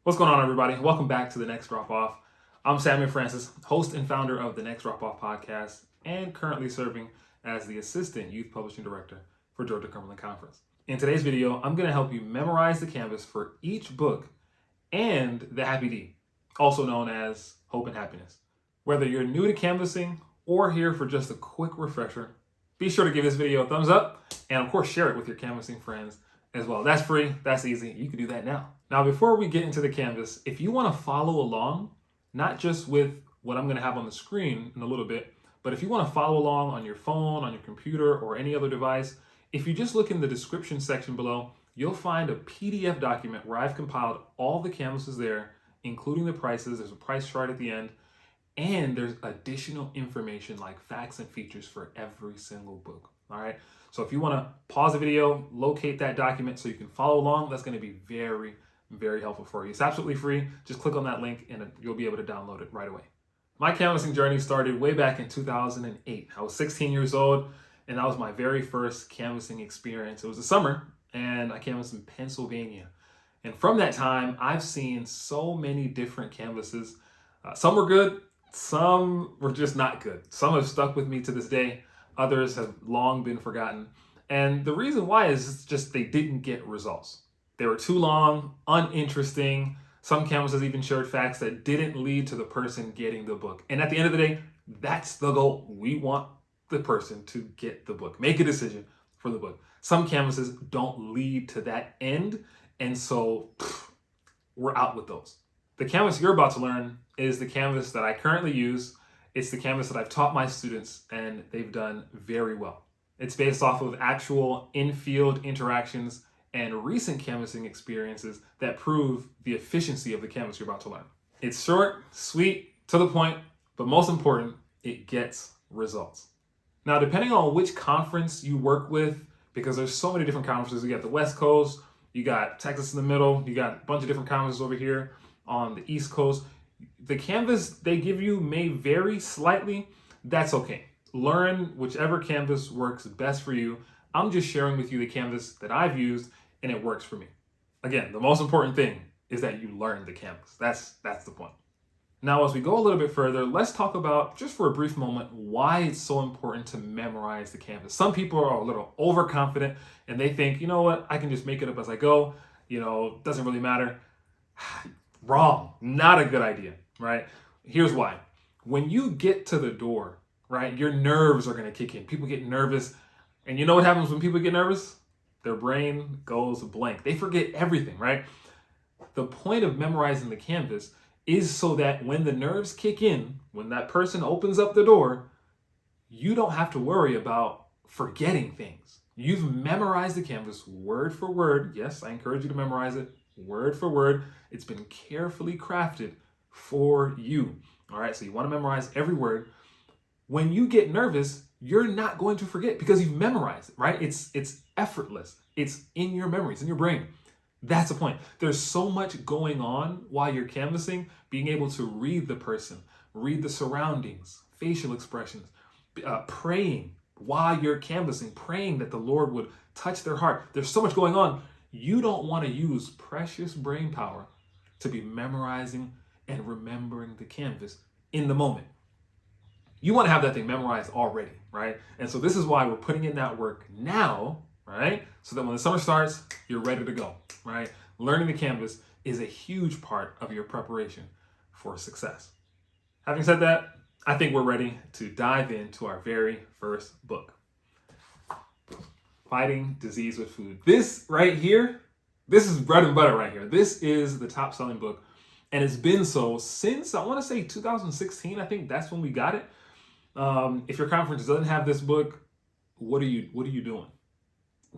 What's going on, everybody? Welcome back to The Next Drop Off. I'm Samuel Francis, host and founder of The Next Drop Off podcast, and currently serving as the Assistant Youth Publishing Director for Georgia Cumberland Conference. In today's video, I'm going to help you memorize the canvas for each book and the Happy D, also known as Hope and Happiness. Whether you're new to canvassing or here for just a quick refresher, be sure to give this video a thumbs up and, of course, share it with your canvassing friends as well. That's free. That's easy. You can do that now. Now, before we get into the canvas, if you want to follow along, not just with what I'm going to have on the screen in a little bit, but if you want to follow along on your phone, on your computer, or any other device, if you just look in the description section below, you'll find a PDF document where I've compiled all the canvases there, including the prices. There's a price chart at the end, and there's additional information like facts and features for every single book. All right. So if you want to pause the video, locate that document so you can follow along, that's going to be very, very helpful for you. It's absolutely free. Just click on that link and you'll be able to download it right away. My canvassing journey started way back in 2008. I was 16 years old, and that was my very first canvassing experience. It was the summer, and I canvassed in Pennsylvania. And from that time, I've seen so many different canvases. Some were good, some were just not good. Some have stuck with me to this day. Others have long been forgotten. And the reason why is just they didn't get results. They were too long, uninteresting. Some canvases even shared facts that didn't lead to the person getting the book. And at the end of the day, that's the goal. We want the person to get the book, make a decision for the book. Some canvases don't lead to that end. And so we're out with those. The canvas you're about to learn is the canvas that I currently use. It's the canvas that I've taught my students, and they've done very well. It's based off of actual in-field interactions and recent canvassing experiences that prove the efficiency of the canvas you're about to learn. It's short, sweet, to the point, but most important, it gets results. Now, depending on which conference you work with, because there's so many different conferences, you got the West Coast, you got Texas in the middle, you got a bunch of different conferences over here on the East Coast. The canvas they give you may vary slightly. That's okay. Learn whichever canvas works best for you. I'm just sharing with you the canvas that I've used, and it works for me. Again, the most important thing is that you learn the canvas. That's the point. Now, as we go a little bit further, let's talk about, just for a brief moment, why it's so important to memorize the canvas. Some people are a little overconfident, and they think, you know what, I can just make it up as I go. Doesn't really matter. Wrong. Not a good idea, right? Here's why. When you get to the door, right, your nerves are going to kick in. People get nervous. And you know what happens when people get nervous? Their brain goes blank. They forget everything, right? The point of memorizing the canvas is so that when the nerves kick in, when that person opens up the door, you don't have to worry about forgetting things. You've memorized the canvas word for word. Yes, I encourage you to memorize it word for word. It's been carefully crafted for you. All right, so you want to memorize every word. When you get nervous, you're not going to forget because you've memorized it, right? It's effortless. It's in your memory. It's in your brain. That's the point. There's so much going on while you're canvassing, being able to read the person, read the surroundings, facial expressions, praying while you're canvassing, praying that the Lord would touch their heart. There's so much going on. You don't want to use precious brain power to be memorizing and remembering the canvas in the moment. You want to have that thing memorized already, right? And so this is why we're putting in that work now, right? So that when the summer starts, you're ready to go, right? Learning the canvas is a huge part of your preparation for success. Having said that, I think we're ready to dive into our very first book. Fighting Disease with Food. This right here, this is bread and butter right here. This is the top selling book. And it's been so since, I want to say 2016. I think that's when we got it. If your conference doesn't have this book, what are you doing?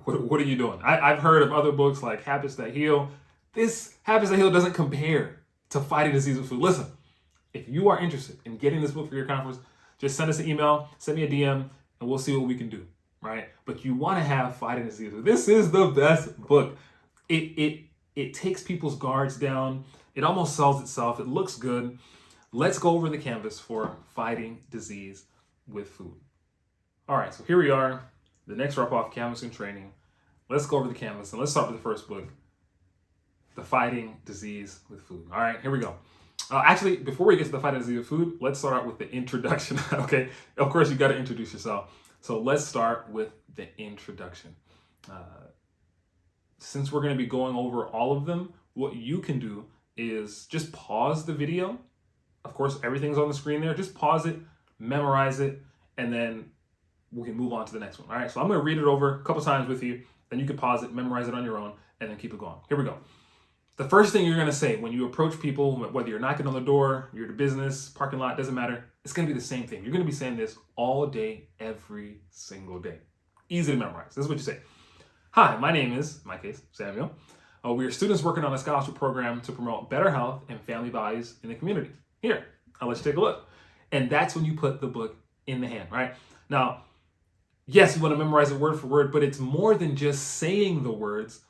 What are you doing? I've heard of other books like Habits That Heal. This Habits That Heal doesn't compare to Fighting Disease with Food. Listen, if you are interested in getting this book for your conference, just send us an email, send me a DM, and we'll see what we can do, right? But you want to have Fighting Disease with Food. This is the best book. It takes people's guards down. It almost sells itself. It looks good. Let's go over the canvas for Fighting Disease with Food. All right, so here we are, the next drop off canvassing training. Let's go over the canvas and let's start with the first book, the fighting disease with food. All right, here we go. Actually, before we get to the fighting disease with food, let's start out with the introduction. Okay, of course you got to introduce yourself. So let's start with the introduction. Since we're going to be going over all of them, what you can do is just pause the video. Of course, everything's on the screen there. Just pause it, memorize it, and then we can move on to the next one. All right, so I'm going to read it over a couple times with you, then you can pause it, memorize it on your own, and then keep it going. Here we go. The first thing you're going to say when you approach people, whether you're knocking on the door, you're at a business, parking lot, doesn't matter, it's going to be the same thing. You're going to be saying this all day, every single day. Easy to memorize. This is what you say. Hi, my name is, in my case, Samuel. We are students working on a scholarship program to promote better health and family values in the community. Here, I'll let you take a look. And that's when you put the book in the hand, right? Now, yes, you want to memorize it word for word, but it's more than just saying the words.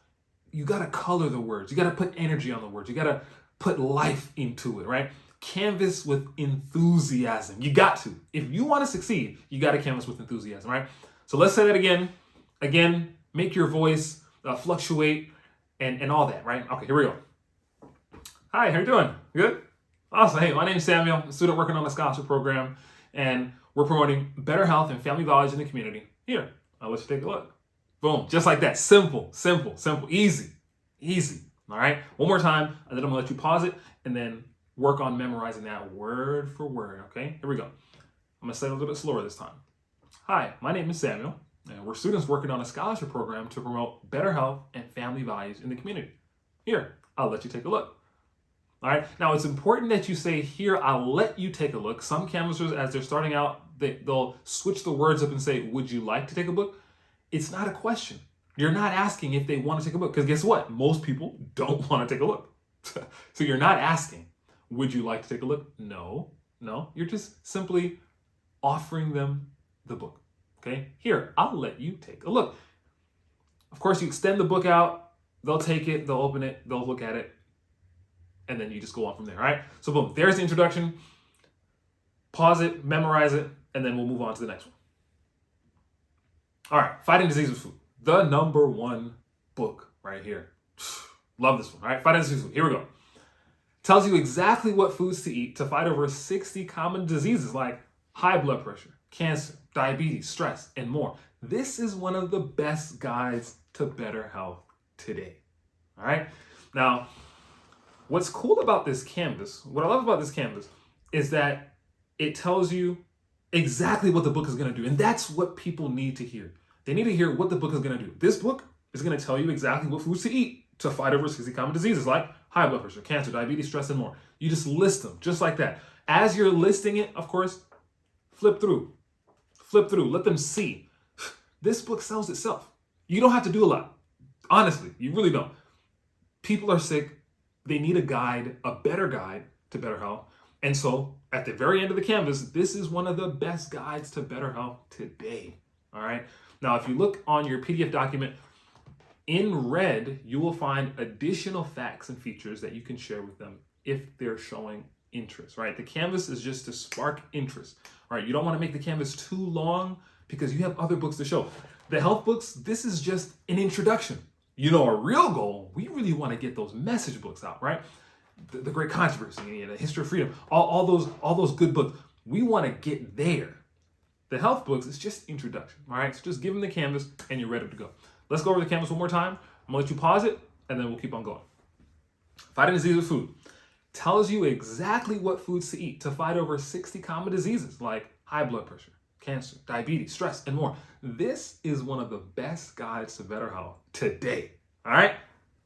You got to color the words. You got to put energy on the words. You got to put life into it, right? Canvas with enthusiasm. You got to. If you want to succeed, you got to canvas with enthusiasm, right? So let's say that again. Again, make your voice fluctuate and all that, right? Okay, here we go. Hi, how you doing? Good? Awesome. Hey, my name is Samuel, a student working on the scholarship program, and we're promoting better health and family values in the community. Here, I'll let you take a look. Boom, just like that. Simple, simple, simple, easy, easy. All right, one more time, and then I'm gonna let you pause it and then work on memorizing that word for word, okay? Here we go. I'm gonna say it a little bit slower this time. Hi, my name is Samuel, and we're students working on a scholarship program to promote better health and family values in the community. Here, I'll let you take a look. All right, now it's important that you say, here, I'll let you take a look. Some canvassers, as they're starting out, they'll switch the words up and say, would you like to take a look? It's not a question. You're not asking if they want to take a look, because guess what? Most people don't want to take a look. So you're not asking, would you like to take a look? No. You're just simply offering them the book. Okay, here, I'll let you take a look. Of course, you extend the book out, they'll take it, they'll open it, they'll look at it, and then you just go on from there, all right? So boom, there's the introduction. Pause it, memorize it, and then we'll move on to the next one. All right, Fighting Disease with Food. The #1 book right here. Love this one, all right? Fighting Disease with Food, here we go. Tells you exactly what foods to eat to fight over 60 common diseases like high blood pressure, cancer, diabetes, stress, and more. This is one of the best guides to better health today, all right? Now, what's cool about this canvas, what I love about this canvas is that it tells you exactly what the book is going to do. And that's what people need to hear. They need to hear what the book is going to do. This book is going to tell you exactly what foods to eat to fight over 60 common diseases like high blood pressure, cancer, diabetes, stress, and more. You just list them just like that. As you're listing it, of course, flip through, let them see. This book sells itself. You don't have to do a lot. Honestly, you really don't. People are sick. They need a guide, a better guide to better health. And so at the very end of the canvas, this is one of the best guides to better health today. All right. Now, if you look on your PDF document, in red, you will find additional facts and features that you can share with them if they're showing interest, right? The canvas is just to spark interest, all right? You don't want to make the canvas too long because you have other books to show. The health books, this is just an introduction. You know, our real goal, we really want to get those message books out, right? The Great Controversy, the History of Freedom, all those good books. We want to get there. The health books is just introduction, all right? So just give them the canvas and you're ready to go. Let's go over the canvas one more time. I'm gonna let you pause it and then we'll keep on going. Fighting Disease with Food tells you exactly what foods to eat to fight over 60 common diseases like high blood pressure, cancer, diabetes, stress, and more. This is one of the best guides to better health today, all right?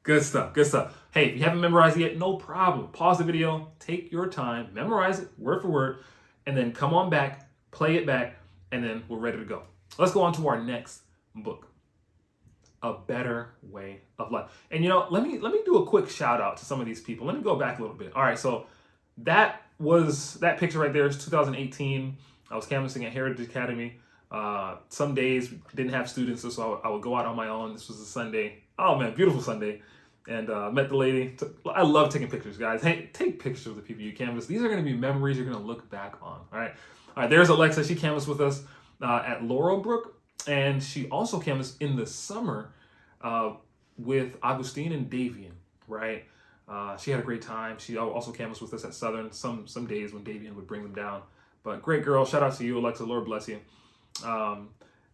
Good stuff, good stuff. Hey, if you haven't memorized it yet, no problem. Pause the video, take your time, memorize it word for word, and then come on back, play it back, and then we're ready to go. Let's go on to our next book, A Better Way of Life. And you know, let me do a quick shout out to some of these people. Let me go back a little bit. All right, so that picture right there is 2018. I was canvassing at Heritage Academy. Some days didn't have students, so I would go out on my own. This was a Sunday. Oh man, beautiful Sunday. And met the lady. I love taking pictures, guys. Hey, take pictures of the people you canvass. These are going to be memories you're going to look back on. All right. There's Alexa. She canvassed with us at Laurelbrook, and she also canvassed in the summer with Augustine and Davian. right? She had a great time. She also canvassed with us at Southern some days when Davian would bring them down. But great girl. Shout out to you, Alexa. Lord bless you.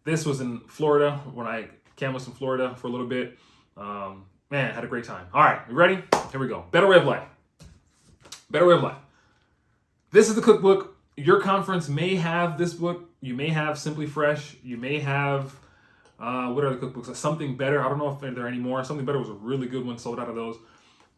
This was in Florida when I canvassed in Florida for a little bit. Man, had a great time. All right, you ready? Here we go. Better Way of Life. Better Way of Life. This is the cookbook. Your conference may have this book. You may have Simply Fresh. You may have, what are the cookbooks? Something Better. I don't know if there are any more. Something Better was a really good one, sold out of those.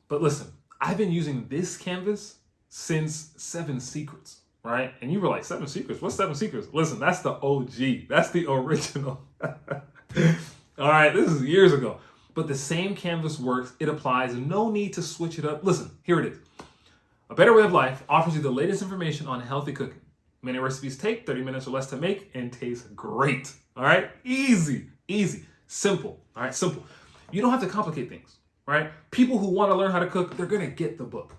But listen, I've been using this canvas since 7 Secrets, right? And you were like, 7 Secrets? What's 7 Secrets? Listen, that's the OG. That's the original. All right, this is years ago. But the same canvas works. It applies. No need to switch it up. Listen, here it is. A Better Way of Life offers you the latest information on healthy cooking. Many recipes take 30 minutes or less to make and taste great. All right? Easy, simple. All right, simple. You don't have to complicate things, right? People who want to learn how to cook, they're going to get the book.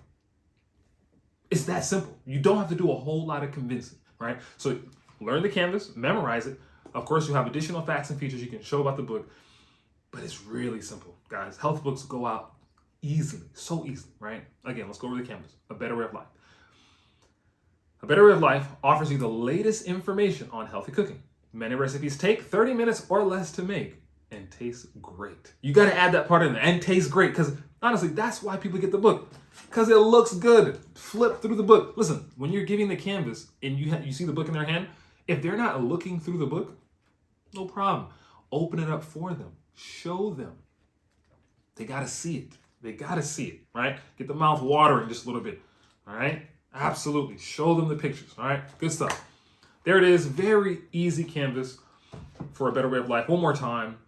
It's that simple. You don't have to do a whole lot of convincing, right? So learn the canvas, memorize it. Of course, you have additional facts and features you can show about the book, but it's really simple, guys. Health books go out easily, so easily, right? Again, let's go over the canvas. A Better Way of Life. A Better Way of Life offers you the latest information on healthy cooking. Many recipes take 30 minutes or less to make and taste great. You got to add that part in there, and taste great, because honestly, that's why people get the book, because it looks good. Flip through the book. Listen, when you're giving the canvas and you see the book in their hand, if they're not looking through the book, no problem. Open it up for them. Show them. They got to see it. They got to see it, right? Get the mouth watering just a little bit, all right? Absolutely. Show them the pictures, all right? Good stuff. There it is. Very easy canvas for A Better Way of Life. One more time.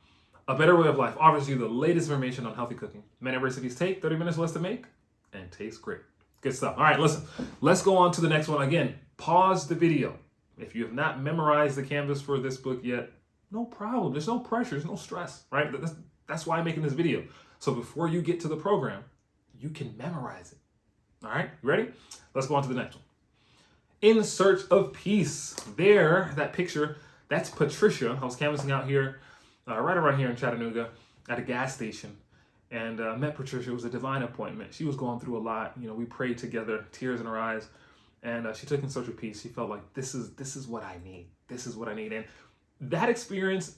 A Better Way of Life offers you the latest information on healthy cooking. Many recipes take 30 minutes or less to make and taste great. Good stuff. All right, listen. Let's go on to the next one. Again, pause the video. If you have not memorized the canvas for this book yet, no problem. There's no pressure. There's no stress, right? That's why I'm making this video. So before you get to the program, you can memorize it. All right, you ready? Let's go on to the next one. In Search of Peace. There, that picture, that's Patricia. I was canvassing out here, right around here in Chattanooga at a gas station, and met Patricia. It was a divine appointment. She was going through a lot. You know, we prayed together, tears in her eyes, and she took In Search of Peace. She felt like this is what I need. This is what I need. And that experience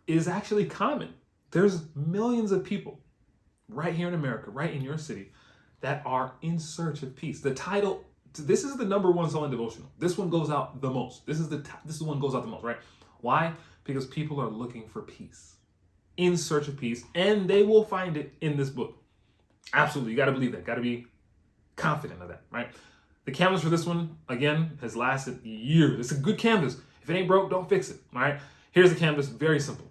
is actually common. There's millions of people right here in America, right in your city, that are in search of peace. The title, this is the #1 song devotional. This one goes out the most. This is the one goes out the most, right? Why? Because people are looking for peace, in search of peace, and they will find it in this book. Absolutely, you got to believe that. Got to be confident of that, right? The canvas for this one, again, has lasted years. It's a good canvas. If it ain't broke, don't fix it, all right? Here's the canvas, very simple.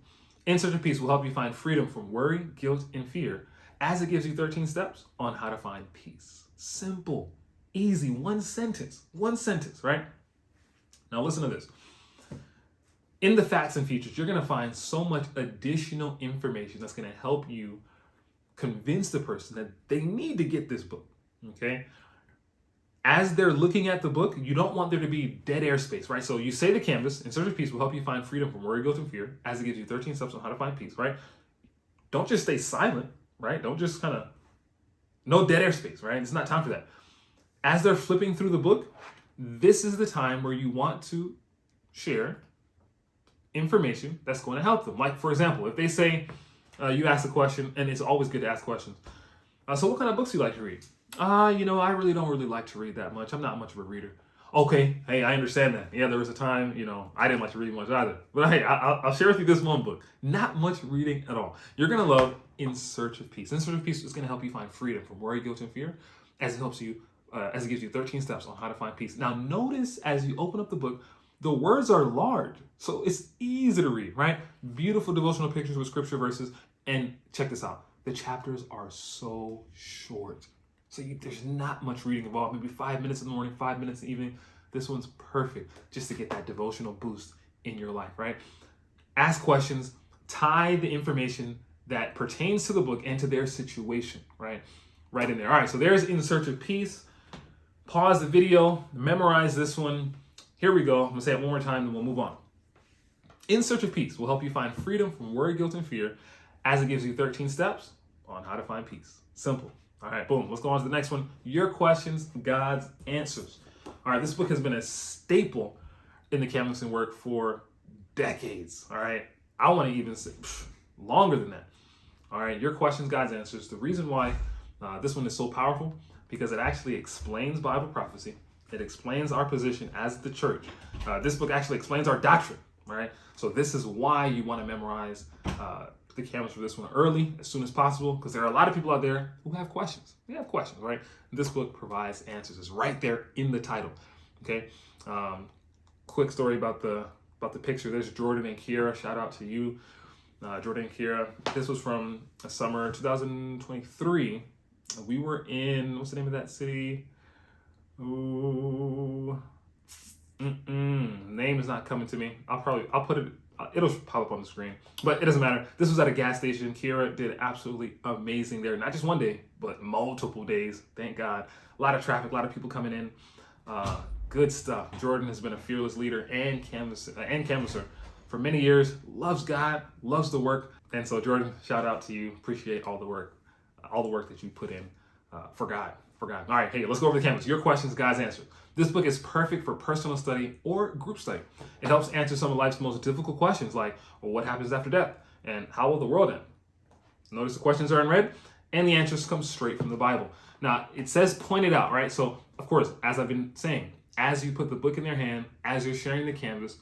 In Search of Peace will help you find freedom from worry, guilt, and fear, as it gives you 13 steps on how to find peace. Simple, easy, one sentence, right? Now listen to this. In the facts and features, you're going to find so much additional information that's going to help you convince the person that they need to get this book, okay? As they're looking at the book, you don't want there to be dead air space, right? So you say the canvas, In Search of Peace will help you find freedom from worry, guilt, and fear, as it gives you 13 steps on how to find peace, right? Don't just stay silent, right? Don't just no dead air space, right? It's not time for that. As they're flipping through the book, this is the time where you want to share information that's going to help them. Like, for example, if they say, you ask a question, and it's always good to ask questions. So what kind of books do you like to read? I really don't like to read that much. I'm not much of a reader. Okay, hey, I understand that. Yeah, there was a time, I didn't like to read much either. But hey, I'll share with you this one book. Not much reading at all. You're going to love In Search of Peace. In Search of Peace is going to help you find freedom from worry, guilt, and fear, as it gives you 13 steps on how to find peace. Now, notice as you open up the book, the words are large, so it's easy to read, right? Beautiful devotional pictures with scripture verses. And check this out. The chapters are so short. So there's not much reading involved. Maybe 5 minutes in the morning, 5 minutes in the evening. This one's perfect just to get that devotional boost in your life, right? Ask questions, tie the information that pertains to the book and to their situation, right? Right in there. All right, so there's In Search of Peace. Pause the video, memorize this one. Here we go. I'm going to say it one more time, then we'll move on. In Search of Peace will help you find freedom from worry, guilt, and fear, as it gives you 13 steps on how to find peace. Simple. All right, boom. Let's go on to the next one. Your questions, God's answers. All right, this book has been a staple in the canvassing work for decades. All right, I want to even say longer than that. All right, your questions, God's answers. The reason why this one is so powerful, because it actually explains Bible prophecy. It explains our position as the church. This book actually explains our doctrine. All right, so this is why you want to memorize the canvas for this one early, as soon as possible, because there are a lot of people out there who have questions. They have questions, right? This book provides answers. It's right there in the title. Okay. Quick story about the picture. There's Jordan and Kiera. Shout out to you, Jordan and Kiera. This was from summer 2023. We were in, what's the name of that city? Ooh, name is not coming to me. I'll put it. It'll pop up on the screen, but it doesn't matter. This was at a gas station. Kiera did absolutely amazing there. Not just one day, but multiple days. Thank God. A lot of traffic, a lot of people coming in. Good stuff. Jordan has been a fearless leader and canvasser for many years. Loves God, loves the work. And so Jordan, shout out to you. Appreciate all the work that you put in for God. All right, hey, let's go over the canvas. Your questions, God's answers. This book is perfect for personal study or group study. It helps answer some of life's most difficult questions like, well, what happens after death? And how will the world end? Notice the questions are in red and the answers come straight from the Bible. Now, it says pointed out, right? So, of course, as I've been saying, as you put the book in their hand, as you're sharing the canvas,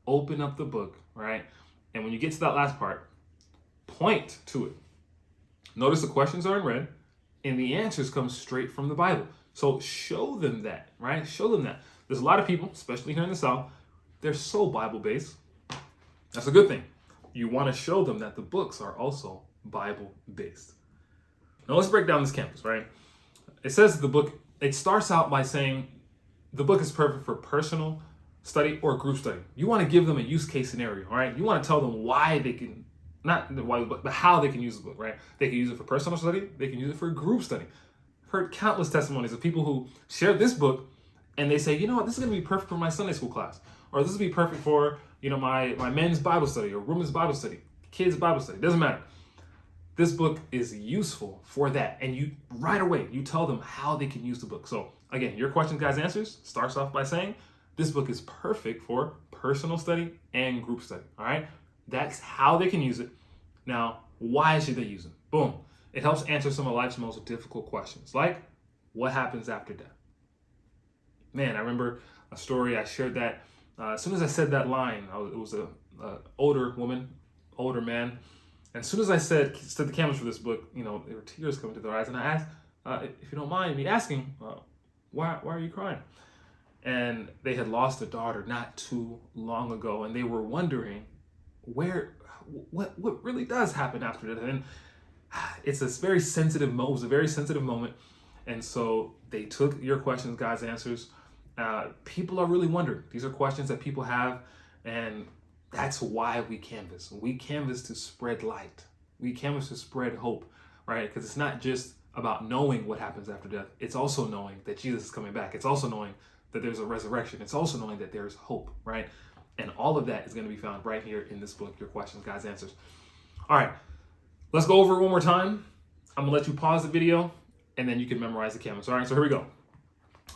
open up the book, right? And when you get to that last part, point to it. Notice the questions are in red and the answers come straight from the Bible. So show them that, right? Show them that. There's a lot of people, especially here in the South, they're so Bible-based. That's a good thing. You want to show them that the books are also Bible-based. Now let's break down this canvas, right? It says the book, it starts out by saying the book is perfect for personal study or group study. You want to give them a use case scenario, all right? You want to tell them why they can, not why, but how they can use the book, right? They can use it for personal study. They can use it for group study. I've heard countless testimonies of people who share this book and they say, you know what, this is going to be perfect for my Sunday school class. Or this will be perfect for, my men's Bible study or women's Bible study, kids' Bible study. Doesn't matter. This book is useful for that. And you, right away, you tell them how they can use the book. So again, your question, God's answers starts off by saying, this book is perfect for personal study and group study. All right. That's how they can use it. Now, why should they use it? Boom. It helps answer some of life's most difficult questions, like what happens after death? Man, I remember a story. I shared that as soon as I said that line, it was a older woman, older man. And as soon as I said the canvas for this book, there were tears coming to their eyes. And I asked, if you don't mind me asking, why are you crying? And they had lost a daughter not too long ago, and they were wondering what really does happen after that. And it's a very sensitive moment. It was a very sensitive moment. And so they took your questions, God's answers. People are really wondering. These are questions that people have, and that's why we canvas. We canvas to spread light. We canvas to spread hope, right? Because it's not just about knowing what happens after death. It's also knowing that Jesus is coming back. It's also knowing that there's a resurrection. It's also knowing that there's hope, right? And all of that is going to be found right here in this book, Your Questions, God's Answers. All right, let's go over it one more time. I'm going to let you pause the video, and then you can memorize the canvas. All right, so here we go.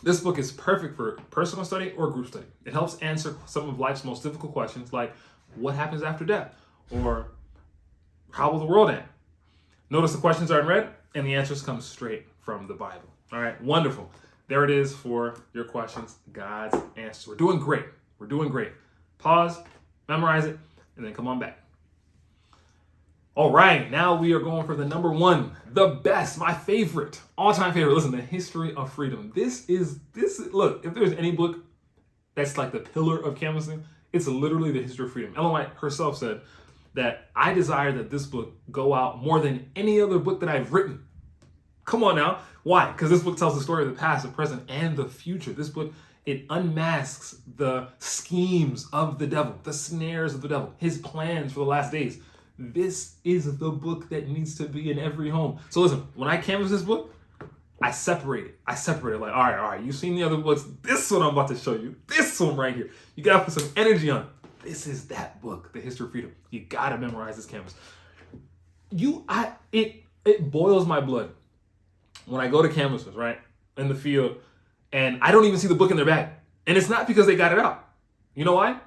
This book is perfect for personal study or group study. It helps answer some of life's most difficult questions, like what happens after death, or how will the world end? Notice the questions are in red, and the answers come straight from the Bible. All right, wonderful. There it is for your questions, God's answers. We're doing great. We're doing great. Pause, memorize it, and then come on back. All right, now we are going for the number one, the best, my favorite, all-time favorite. Listen, the History of Freedom. This is, look, if there's any book that's like the pillar of canvassing, it's literally the History of Freedom. Ellen White herself said that I desire that this book go out more than any other book that I've written. Come on now. Why? Because this book tells the story of the past, the present, and the future. This book, it unmasks the schemes of the devil, the snares of the devil, his plans for the last days. This is the book that needs to be in every home. So listen, when I canvas this book, I separate it. Like, all right, you've seen the other books. This one I'm about to show you. This one right here. You got to put some energy on it. This is that book, The History of Freedom. You got to memorize this canvas. It boils my blood when I go to canvassers, right, in the field, and I don't even see the book in their bag. And it's not because they got it out. You know why?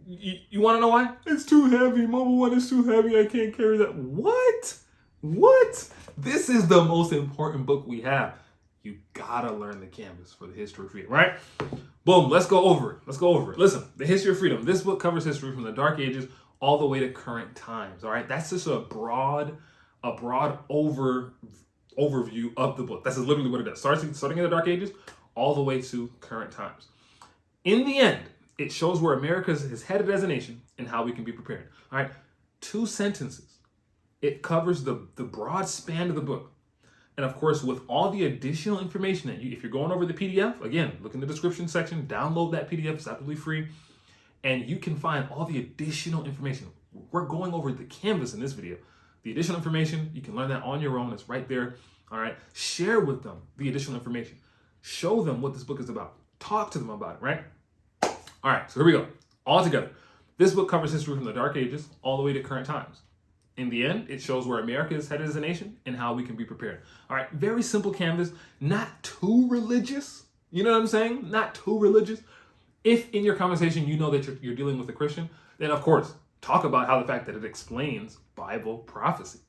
You want to know why? It's too heavy. Mama one is too heavy. I can't carry that. What? What? This is the most important book we have. You gotta learn the canvas for the history of freedom, right? Boom, let's go over it. Listen, the history of freedom. This book covers history from the Dark Ages all the way to current times, all right? That's just a broad overview of the book. That's literally what it does. Starting in the Dark Ages all the way to current times. In the end, it shows where America is headed as a nation and how we can be prepared. All right, 2 sentences. It covers the broad span of the book. And of course, with all the additional information that if you're going over the PDF, again, look in the description section, download that PDF, it's absolutely free. And you can find all the additional information. We're going over the canvas in this video. The additional information, you can learn that on your own. It's right there. All right, share with them the additional information. Show them what this book is about. Talk to them about it, right? All right, so here we go. All together. This book covers history from the Dark Ages all the way to current times. In the end, it shows where America is headed as a nation and how we can be prepared. All right, very simple canvas, not too religious. You know what I'm saying? Not too religious. If in your conversation you know that you're dealing with a Christian, then of course, talk about how the fact that it explains Bible prophecy.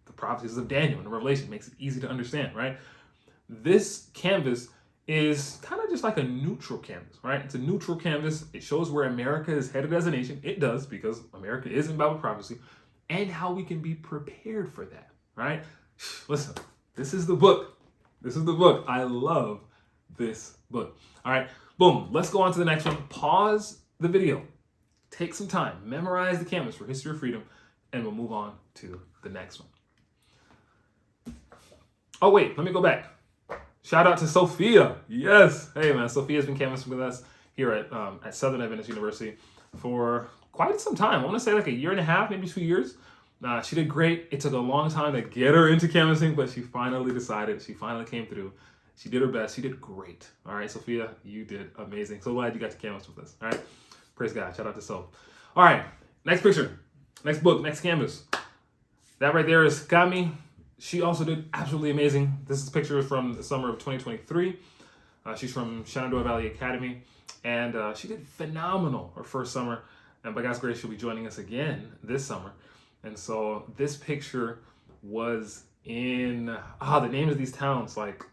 The prophecies of Daniel and Revelation makes it easy to understand, right? This canvas is kind of just like a neutral canvas, right? It's a neutral canvas. It shows where America is headed as a nation. It does, because America is in Bible prophecy, and how we can be prepared for that, right? Listen, this is the book. This is the book. I love this book. All right, boom. Let's go on to the next one. Pause the video. Take some time. Memorize the canvas for History of Freedom, and we'll move on to the next one. Oh, wait, let me go back. Shout out to Sophia. Yes. Hey, man, Sophia's been canvassing with us here at Southern Adventist University for quite some time. I want to say like a year and a half, maybe 2 years. She did great. It took a long time to get her into canvassing, but she finally decided. She finally came through. She did her best. She did great. All right, Sophia, you did amazing. So glad you got to canvass with us. All right, praise God. Shout out to Soph. All right, next picture, next book, next canvas. That right there is Kami. She also did absolutely amazing. This is a picture from the summer of 2023. She's from Shenandoah Valley Academy, and she did phenomenal her first summer. And by God's grace, she'll be joining us again this summer. And so this picture was in, the names of these towns. Like,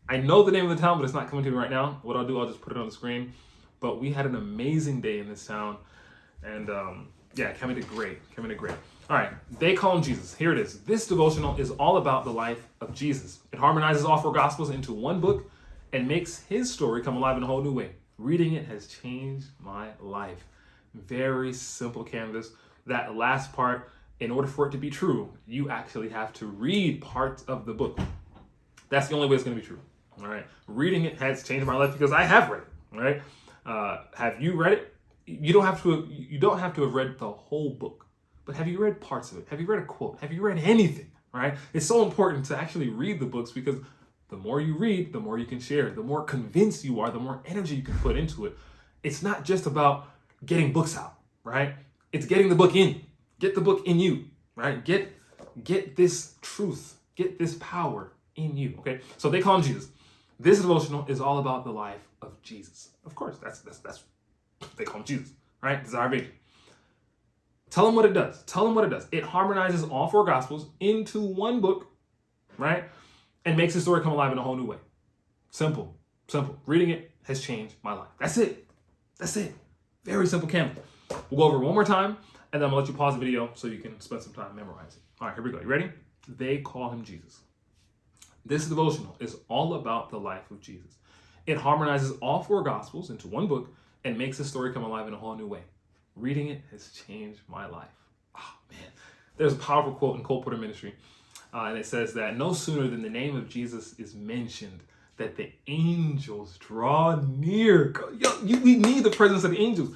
I know the name of the town, but it's not coming to me right now. What I'll do, I'll just put it on the screen. But we had an amazing day in this town. And Kemi did great. All right, they call him Jesus. Here it is. This devotional is all about the life of Jesus. It harmonizes all 4 Gospels into one book and makes his story come alive in a whole new way. Reading it has changed my life. Very simple canvas. That last part, in order for it to be true, you actually have to read parts of the book. That's the only way it's going to be true. All right. Reading it has changed my life because I have read it. All right. Have you read it? You don't have to have read the whole book, but have you read parts of it? Have you read a quote? Have you read anything? Right? It's so important to actually read the books, because the more you read, the more you can share. The more convinced you are, the more energy you can put into it. It's not just about getting books out, right? It's getting the book in. Get the book in you, right? Get this truth, get this power in you, okay? So they call him Jesus. This devotional is all about the life of Jesus. Of course, that's they call him Jesus, right? This is our vision. Tell him what it does. It harmonizes all 4 Gospels into one book, right? And makes the story come alive in a whole new way. Simple. Reading it has changed my life. That's it. Very simple canvas. We'll go over it one more time, and then I'm gonna let you pause the video so you can spend some time memorizing. All right, here we go. You ready? They call him Jesus. This devotional is all about the life of Jesus. It harmonizes all 4 Gospels into one book and makes the story come alive in a whole new way. Reading it has changed my life. Oh, man. There's a powerful quote in Cole Porter Ministry, and it says that no sooner than the name of Jesus is mentioned that the angels draw near. We need the presence of the angels.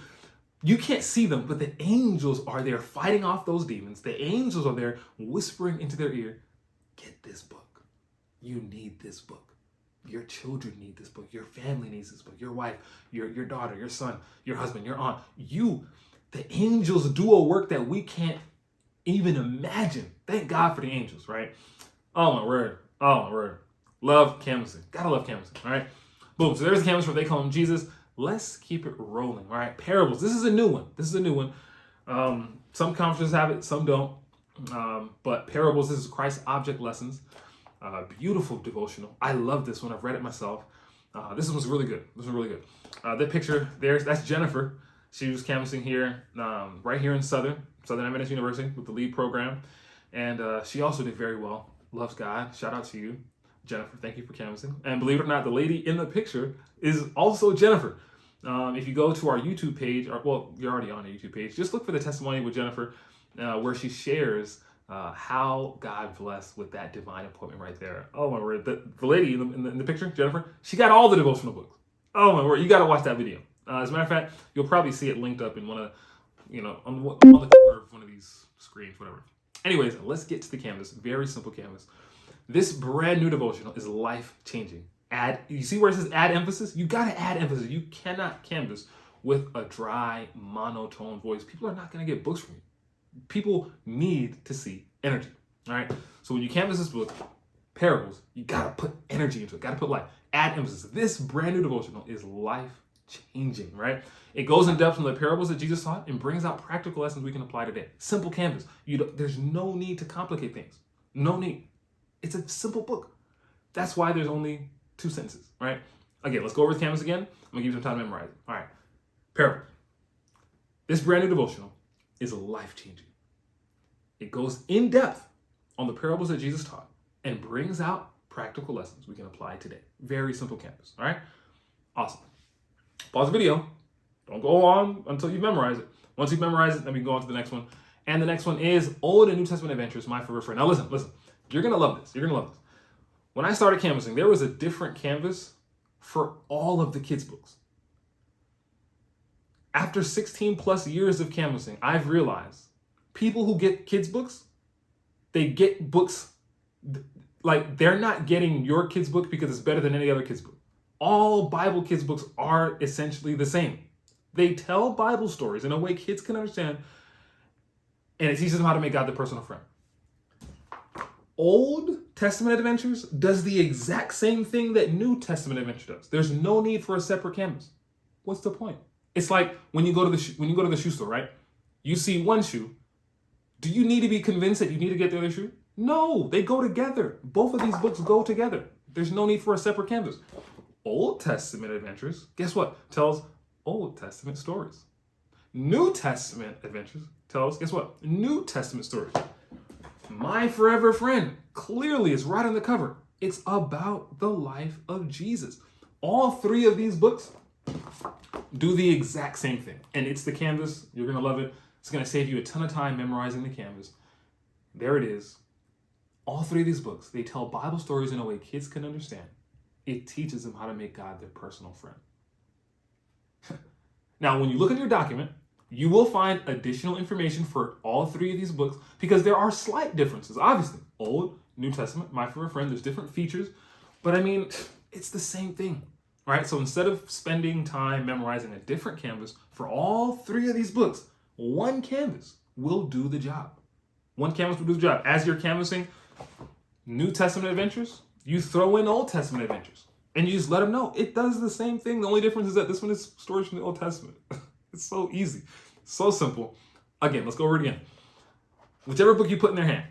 You can't see them, but the angels are there fighting off those demons. The angels are there whispering into their ear, get this book. You need this book. Your children need this book. Your family needs this book. Your wife, your daughter, your son, your husband, your aunt. The angels do a work that we can't even imagine. Thank God for the angels, right? Oh my word. Oh, right. Love canvassing. Gotta love canvassing. All right. Boom. So there's the canvas where they call him Jesus. Let's keep it rolling. All right. Parables. This is a new one. Some conferences have it, some don't. But parables, this is Christ's object lessons. Beautiful devotional. I love this one. I've read it myself. This was really good. That picture that's Jennifer. She was canvassing here, right here in Southern Adventist University with the lead program. And she also did very well. Loves God. Shout out to you, Jennifer. Thank you for canvassing. And believe it or not, the lady in the picture is also Jennifer. If you go to our YouTube page, you're already on our YouTube page, just look for the testimony with Jennifer, where she shares how God blessed with that divine appointment right there. Oh my word. The lady in the picture, Jennifer, she got all the devotional books. Oh my word. You got to watch that video. As a matter of fact, you'll probably see it linked up in one of, on the corner of one of these screens, whatever. Anyways, let's get to the canvas. Very simple canvas. This brand new devotional is life-changing. You see where it says add emphasis? You got to add emphasis. You cannot canvas with a dry, monotone voice. People are not going to get books from you. People need to see energy. All right. So when you canvas this book, parables, you got to put energy into it. Got to put life. Add emphasis. This brand new devotional is life-changing, right? It goes in depth on the parables that Jesus taught and brings out practical lessons we can apply today. Simple canvas. There's no need to complicate things. No need. It's a simple book. That's why there's only 2 sentences, right? Again, let's go over the canvas again. I'm going to give you some time to memorize it. All right. Parables. This brand new devotional is life-changing. It goes in depth on the parables that Jesus taught and brings out practical lessons we can apply today. Very simple canvas, all right? Awesome. Pause the video. Don't go on until you memorize it. Once you memorize it, then we can go on to the next one. And the next one is Old and New Testament Adventures, My Forever Friend. Now listen. You're going to love this. When I started canvassing, there was a different canvas for all of the kids' books. After 16 plus years of canvassing, I've realized people who get kids' books, they get books, like they're not getting your kids' book because it's better than any other kids' book. All Bible kids' books are essentially the same. They tell Bible stories in a way kids can understand, and it teaches them how to make God their personal friend. Old Testament Adventures does the exact same thing that New Testament Adventure does. There's no need for a separate canvas. What's the point? It's like when you go to the shoe store, right? You see one shoe. Do you need to be convinced that you need to get the other shoe? No, they go together. Both of these books go together. There's no need for a separate canvas. Old Testament Adventures, guess what? Tells Old Testament stories. New Testament Adventures tells, guess what? New Testament stories. My Forever Friend clearly is right on the cover. It's about the life of Jesus. All 3 of these books do the exact same thing. And it's the canvas. You're going to love it. It's going to save you a ton of time memorizing the canvas. There it is. All 3 of these books, they tell Bible stories in a way kids can understand. It teaches them how to make God their personal friend. Now, when you look at your document, you will find additional information for all 3 of these books because there are slight differences. Obviously, Old, New Testament, My Forever Friend, there's different features. But I mean, it's the same thing, right? So instead of spending time memorizing a different canvas for all 3 of these books, one canvas will do the job. One canvas will do the job. As you're canvassing New Testament Adventures, you throw in Old Testament Adventures. And you just let them know it does the same thing. The only difference is that this one is stories from the Old Testament. It's so easy, so simple. Again, let's go over it again. Whichever book you put in their hand,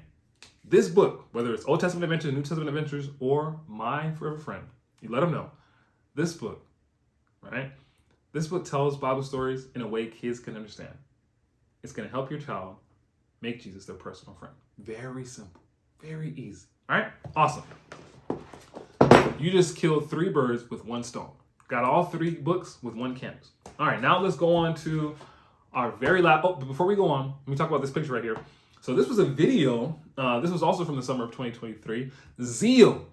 this book, whether it's Old Testament Adventures, New Testament Adventures, or My Forever Friend, you let them know this book, right? This book tells Bible stories in a way kids can understand. It's going to help your child make Jesus their personal friend. Very simple, very easy. All right, awesome. You just killed 3 birds with 1 stone. Got all 3 books with 1 canvas. All right, now let's go on to our very last. Oh, but before we go on, let me talk about this picture right here. So this was a video. This was also from the summer of 2023. Zeal,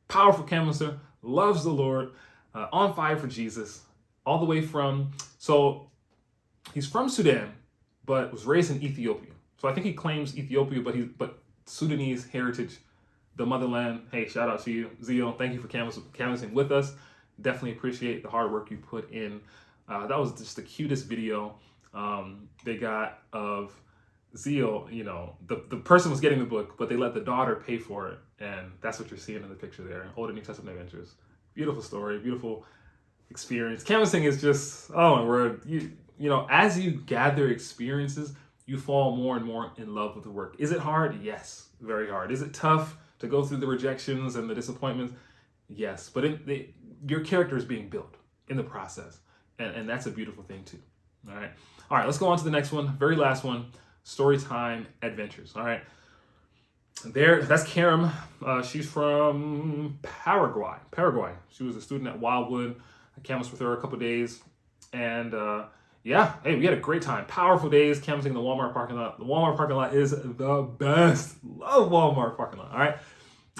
powerful canvasser, loves the Lord, on fire for Jesus, all the way from. So he's from Sudan, but was raised in Ethiopia. So I think he claims Ethiopia, but Sudanese heritage, the motherland. Hey, shout out to you, Zeal. Thank you for canvassing with us. Definitely appreciate the hard work you put in. That was just the cutest video they got of zeal, the person was getting the book, but they let the daughter pay for it. And that's what you're seeing in the picture there. Old and New Testament Adventures. Beautiful story, beautiful experience. Canvassing is just, oh my word. As you gather experiences, you fall more and more in love with the work. Is it hard? Yes, very hard. Is it tough to go through the rejections and the disappointments? Yes, but your character is being built in the process. And that's a beautiful thing too. All right, let's go on to the next one. Very last one, Storytime Adventures. All right. That's Karam. She's from Paraguay. She was a student at Wildwood. I canvassed with her a couple days. And we had a great time. Powerful days canvassing in the Walmart parking lot. The Walmart parking lot is the best. Love Walmart parking lot. All right.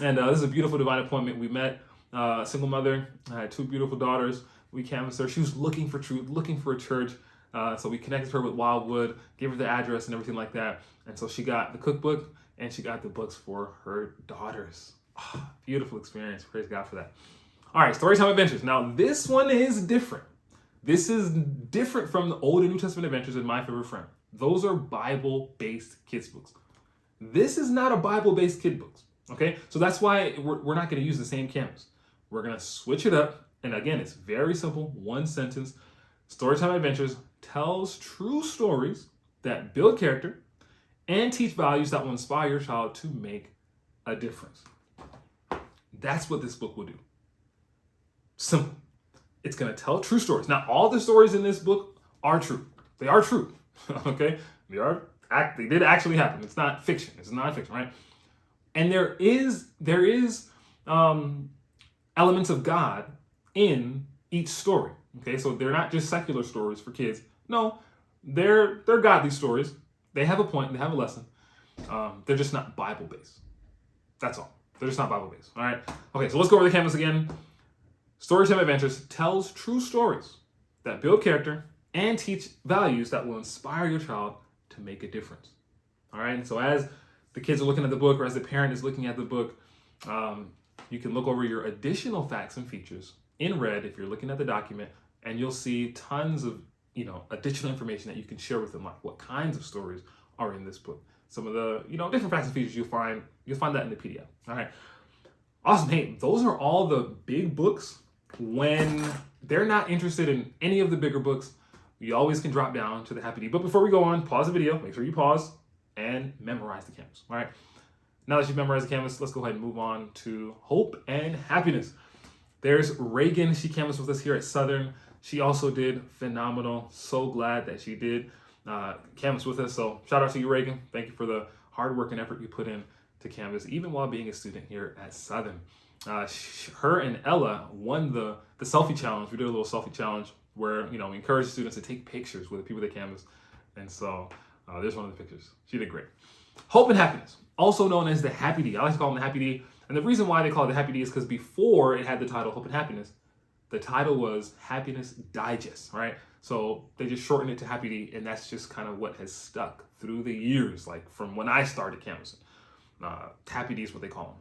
And this is a beautiful divine appointment. We met a single mother. I had 2 beautiful daughters. We canvassed her. She was looking for truth, looking for a church. So we connected her with Wildwood, gave her the address and everything like that. And so she got the cookbook and she got the books for her daughters. Oh, beautiful experience. Praise God for that. All right, Storytime Adventures. Now, this one is different. This is different from the Old and New Testament Adventures and My Favorite Friend. Those are Bible-based kids' books. This is not a Bible-based kid books. Okay, so that's why we're not going to use the same canvas. We're going to switch it up. And again, it's very simple. One sentence. Storytime Adventures tells true stories that build character and teach values that will inspire your child to make a difference. That's what this book will do. Simple. It's going to tell true stories. Now, all the stories in this book are true. They are true. Okay? They did actually happen. It's not fiction. It's non-fiction, right? And there is elements of God in each story. Okay, so they're not just secular stories for kids. No, they're godly stories. They have a point. They have a lesson. They're just not Bible based. That's all. They're just not Bible based. All right. Okay, so let's go over the canvas again. Storytime Adventures tells true stories that build character and teach values that will inspire your child to make a difference. All right. And so as the kids are looking at the book, or as the parent is looking at the book, you can look over your additional facts and features in red if you're looking at the document, and you'll see tons of additional information that you can share with them, like what kinds of stories are in this book. Some of the different facts and features you'll find that in the PDF. All right. Awesome. Hey, those are all the big books. When they're not interested in any of the bigger books, you always can drop down to the Happy D. But before we go on, pause the video. Make sure you pause and memorize the canvas. All right. Now that you've memorized the canvas, let's go ahead and move on to Hope and Happiness. There's Reagan. She canvassed with us here at Southern. She also did phenomenal. So glad that she did canvass with us. So shout out to you, Reagan. Thank you for the hard work and effort you put in to canvass, even while being a student here at Southern. Her and Ella won the selfie challenge. We did a little selfie challenge where we encourage students to take pictures with the people they canvassed. And so there's one of the pictures. She did great. Hope and Happiness, also known as the Happy D. I like to call them the Happy D. And the reason why they call it the Happy D is because before it had the title Hope and Happiness, the title was Happiness Digest, right? So they just shortened it to Happy D, and that's just kind of what has stuck through the years, like from when I started canvassing. Happy D is what they call them.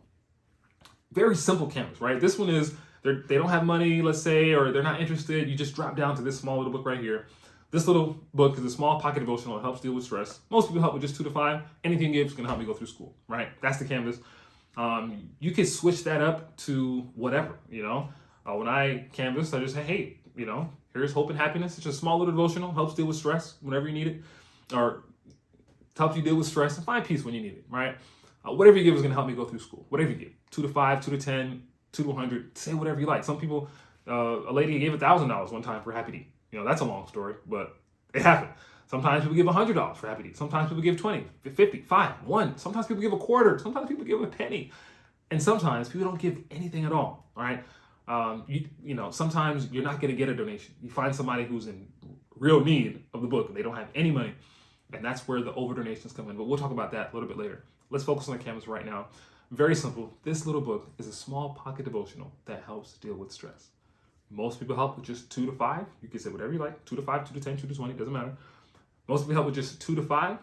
Very simple canvas, right? This one is, they don't have money, let's say, or they're not interested. You just drop down to this small little book right here. This little book is a small pocket devotional. It helps deal with stress. Most people help with just 2 to 5. Anything you give is going to help me go through school, right? That's the canvas. You can switch that up to whatever, When I canvass, I just say, hey, here's Hope and Happiness. It's just a small little devotional. Helps deal with stress whenever you need it. Or helps you deal with stress and find peace when you need it, right? Whatever you give is going to help me go through school. Whatever you give. 2 to 5, 2 to 10, 2 to 100. Say whatever you like. Some people, a lady gave $1,000 one time for Happy D. That's a long story, but it happened. Sometimes people give $100 for Happy D. Sometimes people give 20, 50, 5, 1. Sometimes people give a quarter. Sometimes people give a penny. And sometimes people don't give anything at all, right? Sometimes you're not going to get a donation. You find somebody who's in real need of the book and they don't have any money. And that's where the over donations come in. But we'll talk about that a little bit later. Let's focus on the canvas right now. Very simple. This little book is a small pocket devotional that helps deal with stress. Most people help with just 2 to 5. You can say whatever you like. 2 to 5, 2 to 10, 2 to 20, doesn't matter. Most people help with just 2 to 5.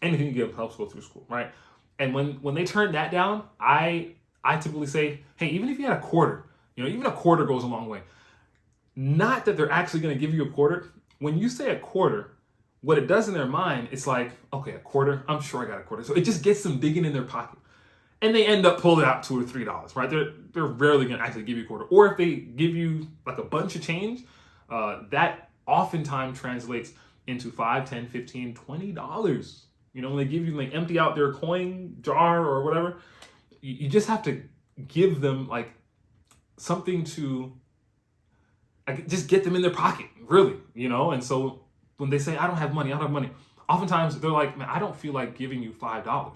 Anything you give helps go through school, right? And when they turn that down, I typically say, hey, even if you had a quarter, even a quarter goes a long way. Not that they're actually going to give you a quarter. When you say a quarter, what it does in their mind, it's like, okay, a quarter, I'm sure I got a quarter. So it just gets them digging in their pocket. And they end up pulling out $2 or $3, right? They're rarely gonna actually give you a quarter. Or if they give you like a bunch of change, that oftentimes translates into $5, $10, $15, $20. You know, when they give you, like, empty out their coin jar or whatever, you just have to give them like something to just get them in their pocket, really, you know? And so when they say, I don't have money, oftentimes they're like, man, I don't feel like giving you $5.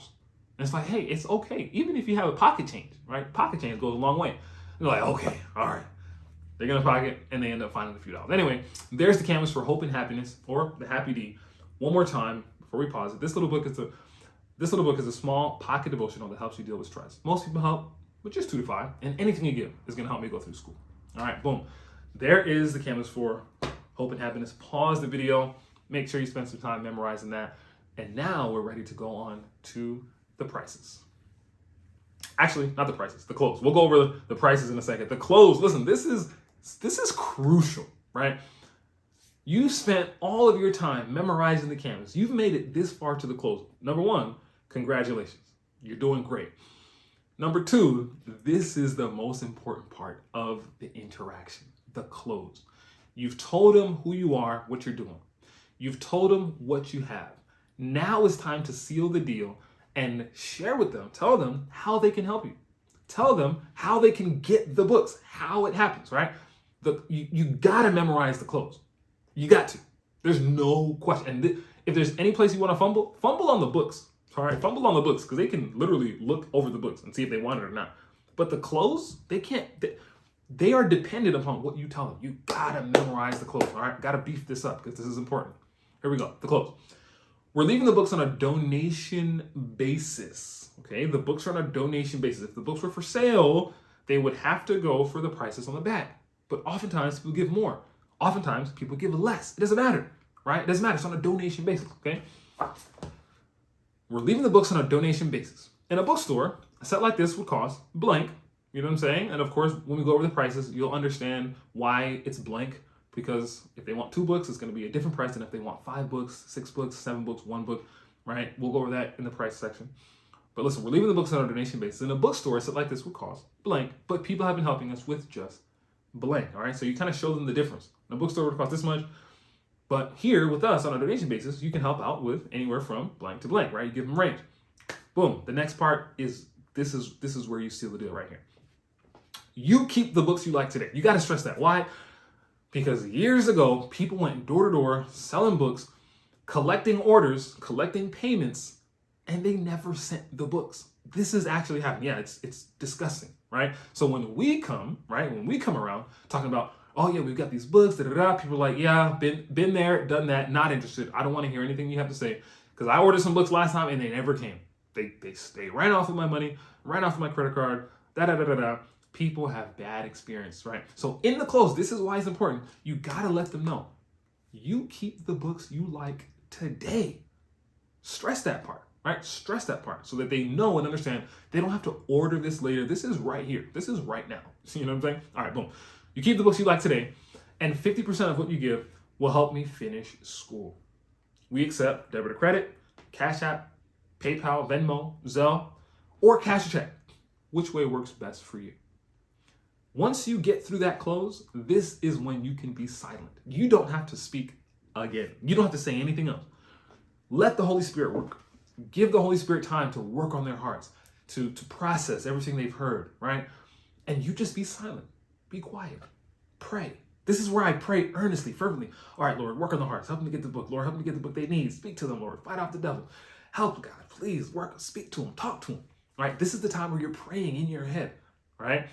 And it's like, hey, it's okay. Even if you have a pocket change, right? Pocket change goes a long way. They're like, okay, all right. They're going to pocket, and they end up finding a few dollars. Anyway, there's the canvas for Hope and Happiness, or the Happy D. One more time before we pause it. This little book is a small pocket devotional that helps you deal with stress. Most people help with just 2 to 5, and anything you give is going to help me go through school. All right, boom. There is the canvas for Hope and Happiness. Pause the video. Make sure you spend some time memorizing that. And now we're ready to go on to the prices. Actually, not the prices, the clothes. We'll go over the prices in a second. The clothes, listen, this is crucial, right? You spent all of your time memorizing the canvas. You've made it this far to the close. Number one, congratulations. You're doing great. Number two, this is the most important part of the interaction, the close. You've told them who you are, what you're doing. You've told them what you have. Now it's time to seal the deal and share with them, tell them how they can help you. Tell them how they can get the books, how it happens, right? You gotta memorize the close. You got to. There's no question. And if there's any place you want to fumble on the books, all right? Fumble on the books, because they can literally look over the books and see if they want it or not. But the close, they can't. They are dependent upon what you tell them. You gotta memorize the close, all right? Gotta beef this up, because this is important. Here we go, the close. We're leaving the books on a donation basis, okay? The books are on a donation basis. If the books were for sale, they would have to go for the prices on the back. But oftentimes, people give more. Oftentimes, people give less. It doesn't matter, right? It doesn't matter. It's on a donation basis, okay? We're leaving the books on a donation basis. In a bookstore, a set like this would cost blank, you know what I'm saying? And of course, when we go over the prices, you'll understand why it's blank. Because if they want 2 books, it's going to be a different price than if they want 5 books, 6 books, 7 books, 1 book, right? We'll go over that in the price section. But listen, we're leaving the books on a donation basis. In a bookstore, a set like this would cost blank, but people have been helping us with just blank, all right? So you kind of show them the difference. In a bookstore would cost this much, but here with us on a donation basis, you can help out with anywhere from blank to blank, right? You give them range. Boom. The next part is this is where you seal the deal right here. You keep the books you like today. You got to stress that. Why? Because years ago, people went door to door selling books, collecting orders, collecting payments, and they never sent the books. This is actually happening. Yeah, it's disgusting, right? So when we come around talking about, oh yeah, we've got these books, people are like, yeah, been there, done that, not interested. I don't want to hear anything you have to say, because I ordered some books last time and they never came. They ran off with my money, ran off with my credit card, People have bad experience, right? So in the close, this is why it's important. You gotta let them know. You keep the books you like today. Stress that part, right? Stress that part so that they know and understand they don't have to order this later. This is right here. This is right now. You know what I'm saying? All right, boom. You keep the books you like today, and 50% of what you give will help me finish school. We accept debit or credit, Cash App, PayPal, Venmo, Zelle, or cash or check. Which way works best for you? Once you get through that close, this is when you can be silent. You don't have to speak again. You don't have to say anything else. Let the Holy Spirit work. Give the Holy Spirit time to work on their hearts, to process everything they've heard, right? And you just be silent. Be quiet. Pray. This is where I pray earnestly, fervently. All right, Lord, work on the hearts. Help them to get the book. Lord, help them to get the book they need. Speak to them, Lord. Fight off the devil. Help, God. Please work. Speak to them. Talk to them. Right? This is the time where you're praying in your head, right?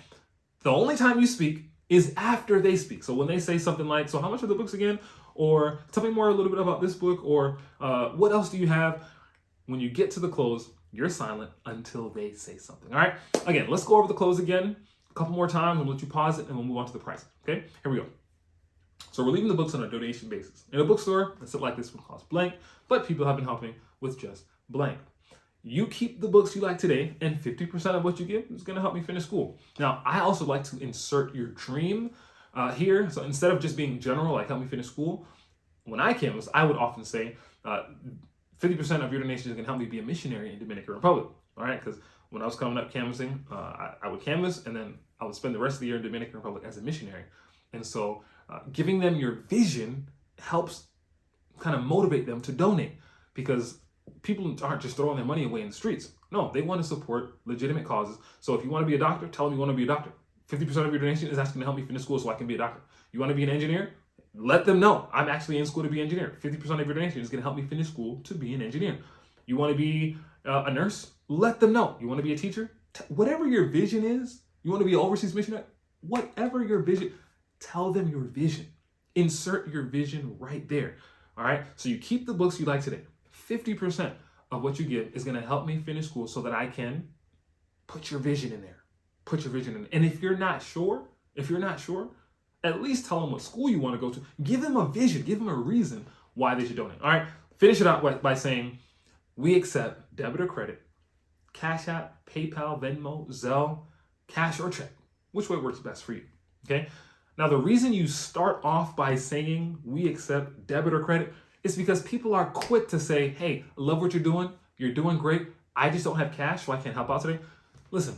The only time you speak is after they speak. So when they say something like, so how much are the books again? Or tell me more a little bit about this book, or what else do you have? When you get to the close, you're silent until they say something, all right? Again, let's go over the close again a couple more times, and we'll let you pause it, and we'll move on to the price, okay? Here we go. So we're leaving the books on a donation basis. In a bookstore, a set like this would cost blank, but people have been helping with just blank. You keep the books you like today, and 50% of what you give is going to help me finish school. Now, I also like to insert your dream here. So instead of just being general, like help me finish school, when I canvass, I would often say 50% of your donations can help me be a missionary in Dominican Republic. All right, because when I was coming up canvassing, I would canvass and then I would spend the rest of the year in Dominican Republic as a missionary. And so giving them your vision helps kind of motivate them to donate, because people aren't just throwing their money away in the streets. No, they want to support legitimate causes. So if you want to be a doctor, tell them you want to be a doctor. 50% of your donation is asking to help me finish school so I can be a doctor. You want to be an engineer? Let them know I'm actually in school to be an engineer. 50% of your donation is going to help me finish school to be an engineer. You want to be a nurse? Let them know. You want to be a teacher? Whatever your vision is, you want to be an overseas missionary? Whatever your vision, tell them your vision. Insert your vision right there. All right. So you keep the books you like today. 50% of what you give is going to help me finish school so that I can put your vision in there. Put your vision in. And if you're not sure, at least tell them what school you want to go to. Give them a vision. Give them a reason why they should donate. All right. Finish it out by saying, we accept debit or credit, Cash App, PayPal, Venmo, Zelle, cash or check. Which way works best for you? Okay. Now, the reason you start off by saying we accept debit or credit is because people are quick to say, hey, love what you're doing. You're doing great. I just don't have cash, so I can't help out today. Listen,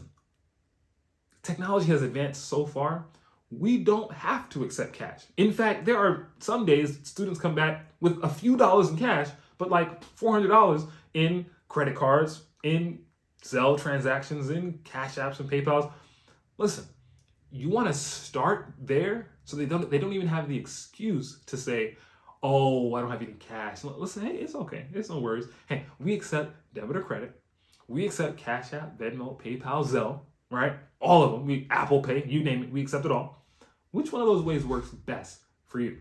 technology has advanced so far, we don't have to accept cash. In fact, there are some days students come back with a few dollars in cash, but like $400 in credit cards, in Zelle transactions, in Cash Apps and PayPals. Listen, you want to start there so they don't even have the excuse to say, oh, I don't have any cash. Listen, hey, it's okay. It's no worries. Hey, we accept debit or credit. We accept Cash App, Venmo, PayPal, Zelle, right? All of them. We Apple Pay, you name it. We accept it all. Which one of those ways works best for you?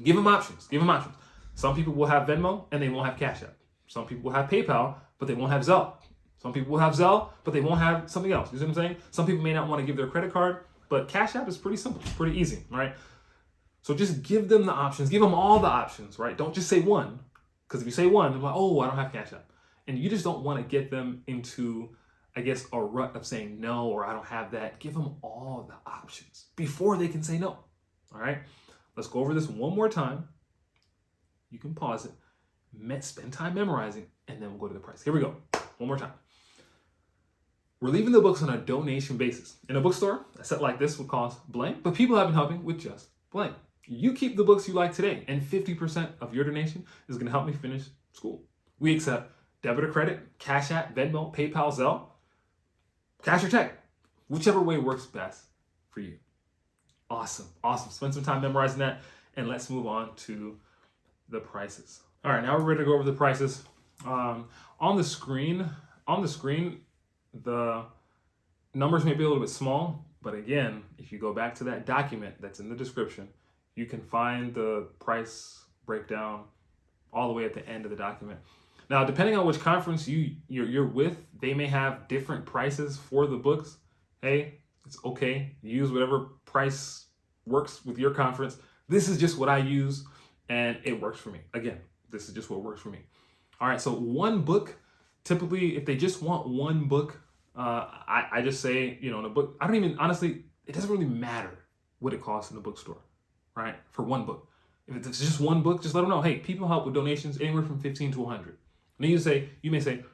Give them options. Give them options. Some people will have Venmo and they won't have Cash App. Some people will have PayPal, but they won't have Zelle. Some people will have Zelle, but they won't have something else. You see what I'm saying? Some people may not want to give their credit card, but Cash App is pretty simple. It's pretty easy, right? So just give them the options. Give them all the options, right? Don't just say one, because if you say one, they're like, oh, I don't have Cash App. And you just don't want to get them into, I guess, a rut of saying no, or I don't have that. Give them all the options before they can say no, all right? Let's go over this one more time. You can pause it, spend time memorizing, and then we'll go to the price. Here we go. One more time. We're leaving the books on a donation basis. In a bookstore, a set like this would cost blank, but people have been helping with just blank. You keep the books you like today, and 50% of your donation is going to help me finish school. We accept debit or credit, Cash App, Venmo, PayPal, Zelle, cash or check, whichever way works best for you. Awesome. Spend some time memorizing that, and let's move on to the prices. All right, now we're ready to go over the prices. On the screen, the numbers may be a little bit small, but again, if you go back to that document that's in the description, you can find the price breakdown all the way at the end of the document. Now, depending on which conference you're with, they may have different prices for the books. Hey, it's okay. Use whatever price works with your conference. This is just what I use, and it works for me. Again, this is just what works for me. All right, so one book, typically, if they just want one book, I just say, in a book, honestly, it doesn't really matter what it costs in the bookstore, right? For one book. If it's just one book, just let them know, hey, people help with donations anywhere from 15 to 100. And then you may say,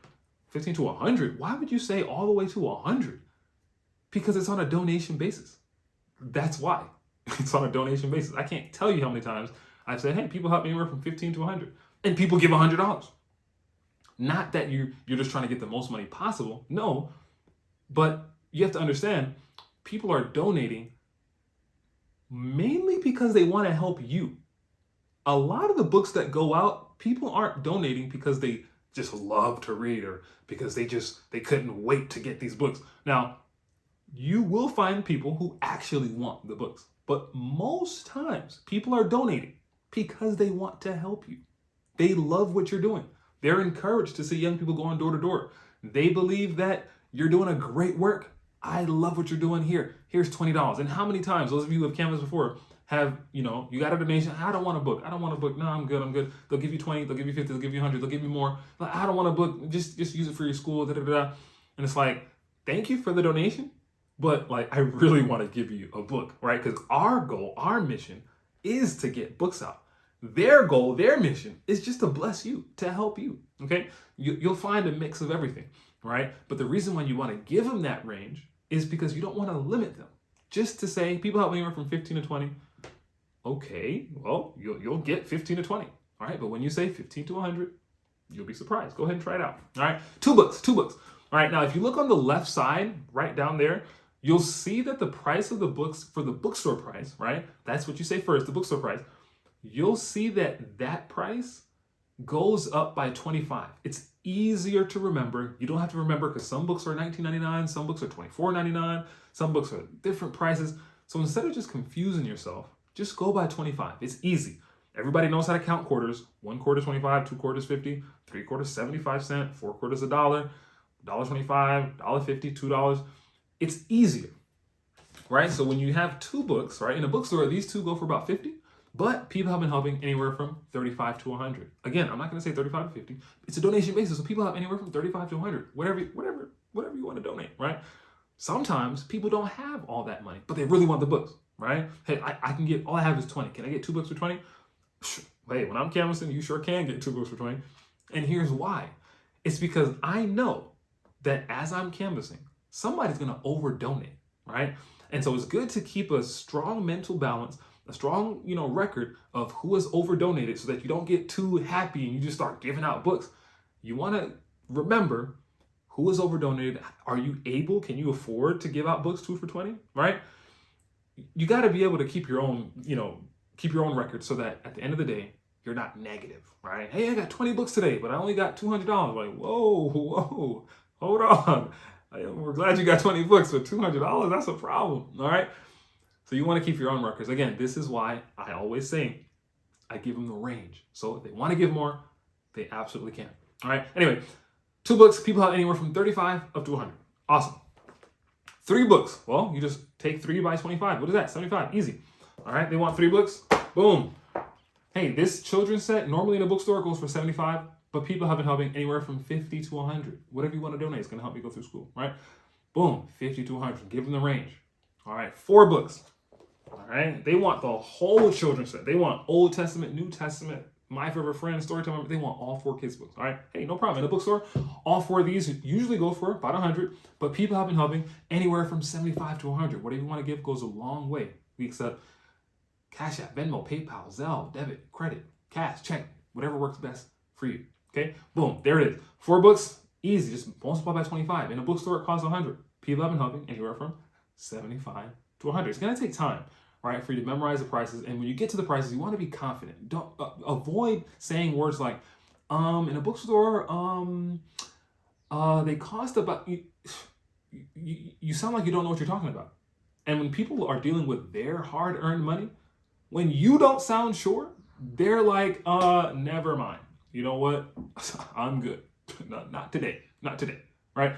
15 to 100? Why would you say all the way to 100? Because it's on a donation basis. That's why. It's on a donation basis. I can't tell you how many times I've said, hey, people help me anywhere from 15 to 100. And people give $100. Not that you're just trying to get the most money possible. No, but you have to understand, people are donating mainly because they want to help you. A lot of the books that go out, people aren't donating because they just love to read or because they couldn't wait to get these books. Now, you will find people who actually want the books, but most times people are donating because they want to help you. They love what you're doing. They're encouraged to see young people going door to door. They believe that you're doing a great work. I love what you're doing here. Here's $20. And how many times, those of you who have canvassed before, have, you got a donation. I don't want a book. No, I'm good. They'll give you 20, they'll give you 50, they'll give you 100, they'll give you more. Like, I don't want a book. Just use it for your school. And it's like, thank you for the donation, but like, I really want to give you a book, right? Because our goal, our mission is to get books out. Their goal, their mission is just to bless you, to help you. Okay? You'll find a mix of everything, right? But the reason why you want to give them that range is because you don't want to limit them. Just to say, people help anywhere from 15 to 20. Okay, well, you'll get 15 to 20. All right, but when you say 15 to 100, you'll be surprised. Go ahead and try it out. All right, two books. All right, now if you look on the left side, right down there, you'll see that the price of the books for the bookstore price, right? That's what you say first, the bookstore price. You'll see that price goes up by 25. It's easier to remember. You don't have to remember because some books are $19.99, some books are $24.99, some books are different prices. So instead of just confusing yourself, just go by 25. It's easy. Everybody knows how to count quarters. 1 quarter 25, 2 quarters 50, 3 quarters 75 cents, 4 quarters $1, $1.25, $1.50, $2. It's easier, right? So when you have 2 books, right, in a bookstore, these 2 go for about 50, but people have been helping anywhere from 35 to 100. Again, I'm not going to say 35 to 50. It's a donation basis, so people have anywhere from 35 to 100, whatever you want to donate, right? Sometimes people don't have all that money, but they really want the books, right? Hey, I can get, all I have is 20. Can I get 2 books for 20? Hey, when I'm canvassing, you sure can get 2 books for 20. And here's why. It's because I know that as I'm canvassing, somebody's going to over donate, right? And so it's good to keep a strong mental balance, a strong, record of who has over donated so that you don't get too happy and you just start giving out books. You want to remember who has over donated. Are you able, can you afford to give out books 2 for 20, right? You got to be able to keep your own, keep your own record so that at the end of the day, you're not negative, right? Hey, I got 20 books today, but I only got $200. Like, whoa, hold on. We're glad you got 20 books, but $200, that's a problem, all right? So you want to keep your own records. Again, this is why I always say I give them the range. So if they want to give more, they absolutely can, all right? Anyway, 2 books, people have anywhere from 35 up to 100. Awesome. 3 books, well, you just take 3 by 25. What is that? 75, easy. All right, they want 3 books, boom. Hey, this children's set normally in a bookstore goes for 75, but people have been helping anywhere from 50 to 100. Whatever you want to donate is going to help you go through school, right? Boom, 50 to 100. Give them the range. All right, 4 books. All right, they want the whole children's set. They want Old Testament, New Testament, My Favorite Friend, Storytime. They want all 4 kids' books. All right, hey, no problem. In a bookstore, all 4 of these usually go for about 100, but people have been helping anywhere from 75 to 100. Whatever you want to give goes a long way. We accept Cash App, Venmo, PayPal, Zelle, debit, credit, cash, check, whatever works best for you. Okay, boom, there it is. 4 books, easy, just multiply by 25. In a bookstore, it costs 100. People have been helping anywhere from 75 to 100. It's gonna take time, right, for you to memorize the prices. And when you get to the prices, you want to be confident. Don't avoid saying words like, in a bookstore, they cost about. You sound like you don't know what you're talking about. And when people are dealing with their hard-earned money, when you don't sound sure, they're like, never mind. You know what? I'm good. Not today, right?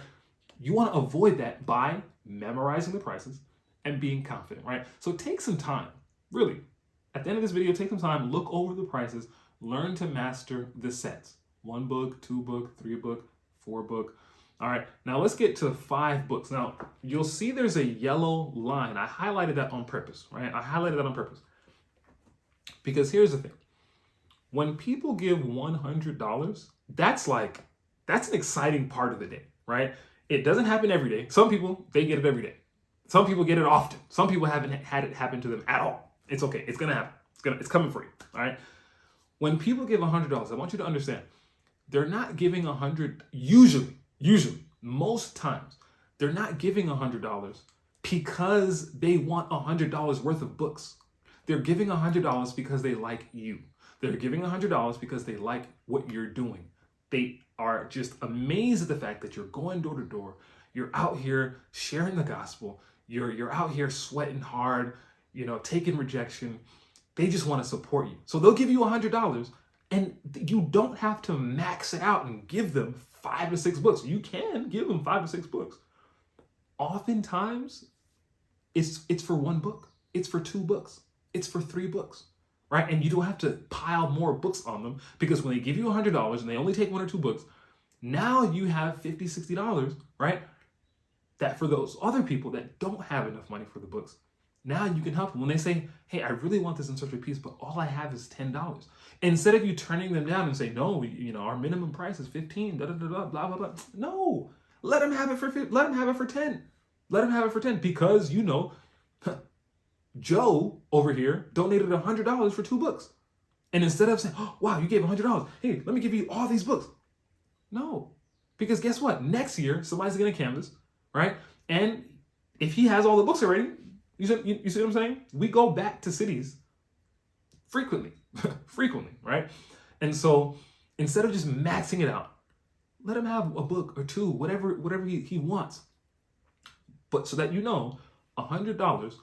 You want to avoid that by memorizing the prices and being confident, right? So take some time, really. At the end of this video, take some time, look over the prices, learn to master the sets. 1 book, 2 book, 3 book, 4 book. All right, now let's get to 5 books. Now, you'll see there's a yellow line. I highlighted that on purpose, right? Because here's the thing. When people give $100, that's an exciting part of the day, right? It doesn't happen every day. Some people, they get it every day. Some people get it often. Some people haven't had it happen to them at all. It's okay. It's going to happen. It's coming for you, all right? When people give $100, I want you to understand, they're not giving $100, usually, most times, they're not giving $100 because they want $100 worth of books. They're giving $100 because they like you. They're giving $100 because they like what you're doing. They are just amazed at the fact that you're going door to door. You're out here sharing the gospel. You're out here sweating hard, taking rejection. They just want to support you. So they'll give you $100 and you don't have to max it out and give them 5 to 6 books. You can give them 5 to 6 books. Oftentimes, it's for 1 book. It's for 2 books. It's for 3 books, right? And you don't have to pile more books on them because when they give you $100 and they only take 1 or 2 books, now you have $50, $60, right? That for those other people that don't have enough money for the books, Now you can help them. When they say, hey, I really want this in Search for Peace, but all I have is $10. Instead of you turning them down and say, no, our minimum price is 15, blah, blah, blah. No, let them have it for 10. Let them have it for 10 because, Joe over here donated $100 for 2 books. And instead of saying, oh, wow, you gave $100. Hey, let me give you all these books. No, because guess what? Next year, somebody's going to canvas, right? And if he has all the books already, you see what I'm saying? We go back to cities frequently, right? And so instead of just maxing it out, let him have a book or 2, whatever he wants. But so that $100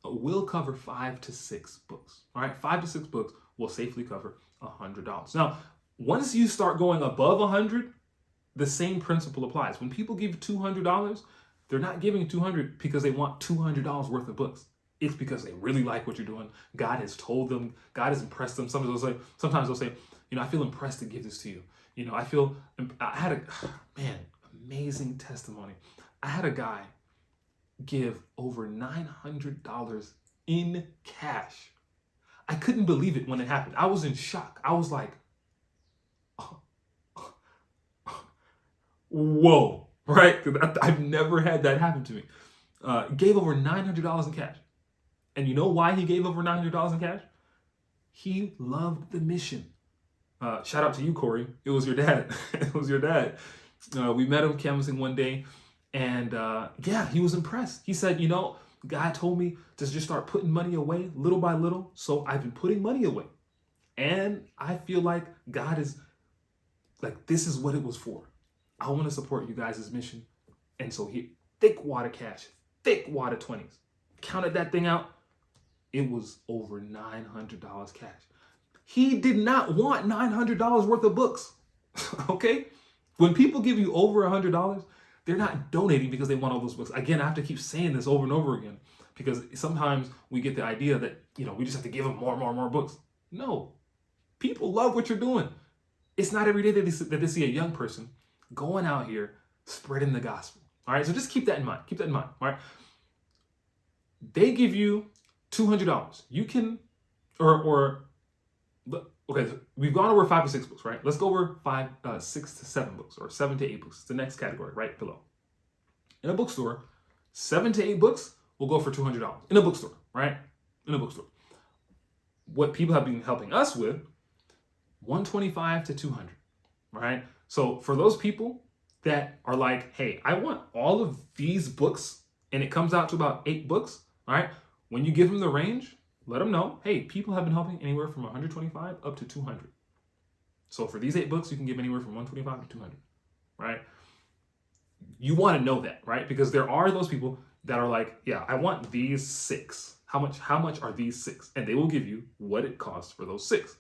will cover 5 to 6 books. All right, 5 to 6 books will safely cover $100. Now, once you start going above 100, the same principle applies. When people give $200, they're not giving $200 because they want $200 worth of books. It's because they really like what you're doing. God has told them. God has impressed them. Sometimes they'll say, I feel impressed to give this to you. I had amazing testimony. I had a guy give over $900 in cash. I couldn't believe it when it happened. I was in shock. I was like, whoa, right? I've never had that happen to me. Gave over $900 in cash. And you know why he gave over $900 in cash? He loved the mission. Shout out to you, Corey. It was your dad. It was your dad. We met him canvassing one day. And he was impressed. He said, God told me to just start putting money away little by little. So I've been putting money away. And I feel like God is like, this is what it was for. I want to support you guys' mission. And so thick wad of cash, thick wad of 20s. Counted that thing out. It was over $900 cash. He did not want $900 worth of books. Okay? When people give you over $100, they're not donating because they want all those books. Again, I have to keep saying this over and over again because sometimes we get the idea that, we just have to give them more books. No. People love what you're doing. It's not every day that they see a young person going out here spreading the gospel. All right? So just keep that in mind. All right? They give you $200. You can, okay, so we've gone over 5 to 6 books, right? Let's go over 6 to 7 books, or 7 to 8 books. It's the next category, right below. In a bookstore, 7 to 8 books will go for $200. In a bookstore, right? In a bookstore. What people have been helping us with, $125 to $200, right? So for those people that are like, hey, I want all of these books, and it comes out to about 8 books, all right? When you give them the range, let them know, hey, people have been helping anywhere from $125 up to $200. So for these 8 books, you can give anywhere from $125 to $200, right? You want to know that, right? Because there are those people that are like, yeah, I want these 6. How much are these 6? And they will give you what it costs for those 6.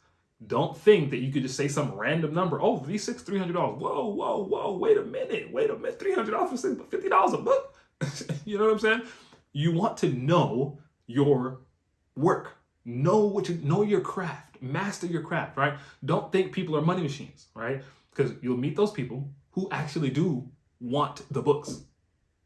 Don't think that you could just say some random number. Oh, these 6, $300. Whoa, wait a minute. $300 for 6, $50 a book? You know what I'm saying? You want to know your work. Know your craft. Master your craft, right? Don't think people are money machines, right? Because you'll meet those people who actually do want the books.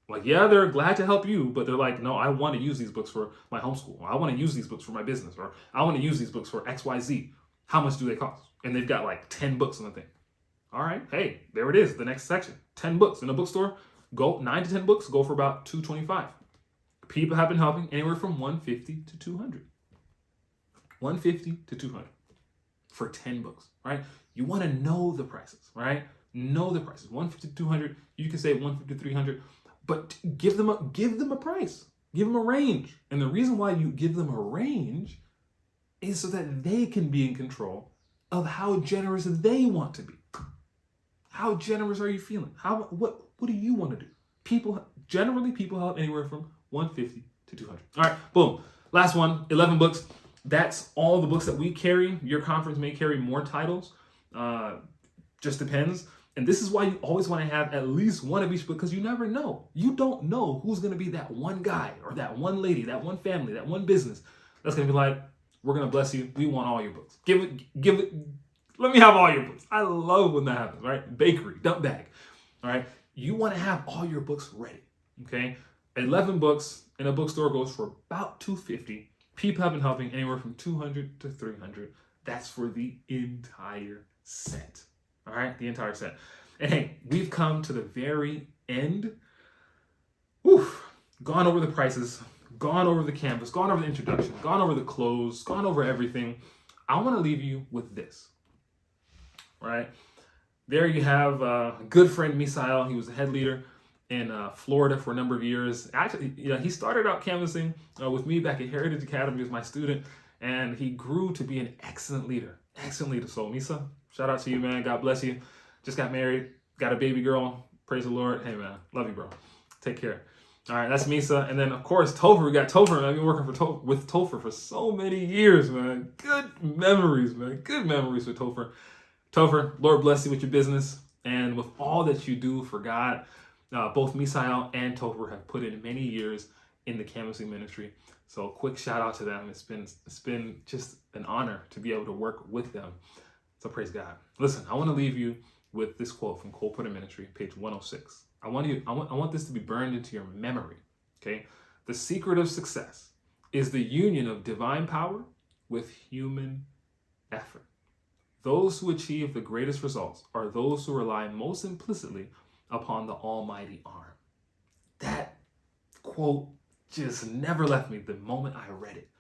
Like, yeah, they're glad to help you, but they're like, no, I want to use these books for my homeschool. Or I want to use these books for my business. Or I want to use these books for XYZ. How much do they cost? And they've got like 10 books on the thing. All right, hey, there it is, the next section. 10 books in a bookstore. Go 9 to 10 books, go for about $225. People have been helping anywhere from $150 to $200. $150 to $200 for 10 books, right? You want to know the prices, right? Know the prices. $150 to $200. You can say $150 to $300, but give them a price. Give them a range. And the reason why you give them a range is so that they can be in control of how generous they want to be. How generous are you feeling? What do you want to do? People help anywhere from $150 to $200. All right, boom. Last one, 11 books. That's all the books that we carry. Your conference may carry more titles. Just depends. And this is why you always want to have at least one of each book, because you never know. You don't know who's going to be that one guy or that one lady, that one family, that one business that's going to be like, we're going to bless you. We want all your books. Give it. Let me have all your books. I love when that happens, right? Bakery, dump bag. All right. You want to have all your books ready. Okay. 11 books in a bookstore goes for about $250. People have been helping anywhere from $200 to $300. That's for the entire set. All right, the entire set. And hey, we've come to the very end. Gone over the prices, gone over the canvas, gone over the introduction, gone over the clothes, gone over everything. I want to leave you with this. Right? There you have a good friend, Misael. He was the head leader in Florida for a number of years. Actually, he started out canvassing with me back at Heritage Academy as my student, and he grew to be an excellent leader. Excellent leader. So, Misa, shout out to you, man. God bless you. Just got married, got a baby girl. Praise the Lord. Hey, man, love you, bro. Take care. All right, that's Misa. And then, of course, Topher. We got Topher. I've been working with Topher for so many years, man. Good memories, man. Good memories with Topher. Topher, Lord bless you with your business and with all that you do for God. Both Misael and Topher have put in many years in the canvassing ministry. So quick shout out to them. It's been just an honor to be able to work with them. So praise God. Listen, I want to leave you with this quote from Cole Porter Ministry, page 106. I want this to be burned into your memory. Okay? The secret of success is the union of divine power with human effort. Those who achieve the greatest results are those who rely most implicitly upon the almighty arm. That quote just never left me the moment I read it.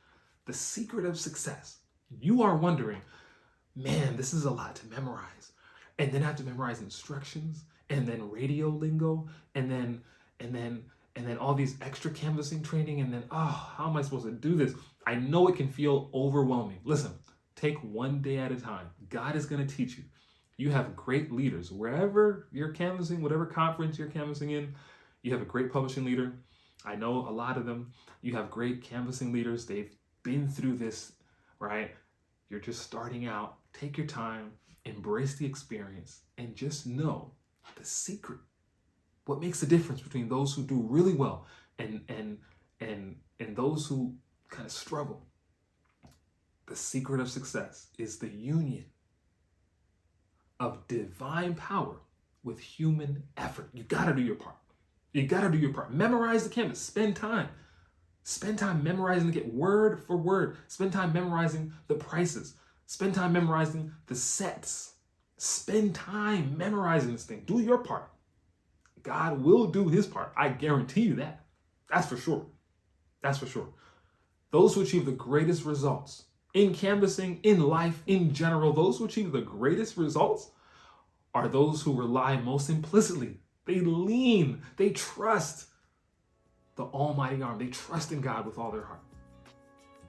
The secret of success. You are wondering, man, this is a lot to memorize. And then I have to memorize instructions, and then radio lingo, and then all these extra canvassing training, and then, how am I supposed to do this? I know it can feel overwhelming. Listen, take one day at a time. God is going to teach you. You have great leaders. Wherever you're canvassing, whatever conference you're canvassing in, you have a great publishing leader. I know a lot of them. You have great canvassing leaders. They've been through this, right? You're just starting out. Take your time, embrace the experience, and just know the secret. What makes the difference between those who do really well and those who kind of struggle? The secret of success is the union of divine power with human effort. You got to do your part. You got to do your part. Memorize the canvas. Spend time. Spend time memorizing it word for word. Spend time memorizing the prices. Spend time memorizing the sets. Spend time memorizing this thing. Do your part. God will do his part. I guarantee you that. That's for sure. That's for sure. Those who achieve the greatest results in canvassing, in life, in general, those who achieve the greatest results are those who rely most implicitly. They lean, they trust the almighty arm. They trust in God with all their heart.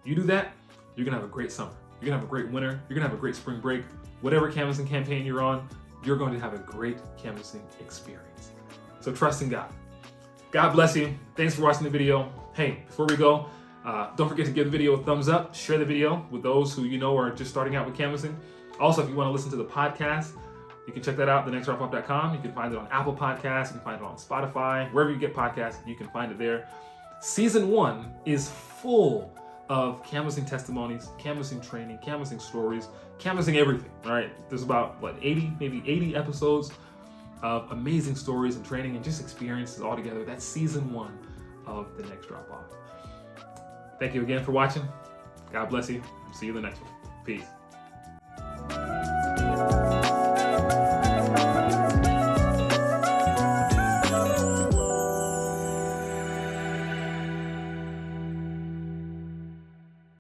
You do that, you're going to have a great summer. You're going to have a great winter. You're going to have a great spring break. Whatever canvassing campaign you're on, you're going to have a great canvassing experience. So trust in God. God bless you. Thanks for watching the video. Hey, before we go, don't forget to give the video a thumbs up. Share the video with those who you know are just starting out with canvassing. Also, if you want to listen to the podcast, you can check that out, thenextdropOff.com. You can find it on Apple Podcasts. You can find it on Spotify. Wherever you get podcasts, you can find it there. Season 1 is full of canvassing testimonies, canvassing training, canvassing stories, canvassing everything. All right, there's about, maybe 80 episodes of amazing stories and training and just experiences all together. That's season 1 of The Next Drop Off. Thank you again for watching. God bless you. See you in the next one. Peace.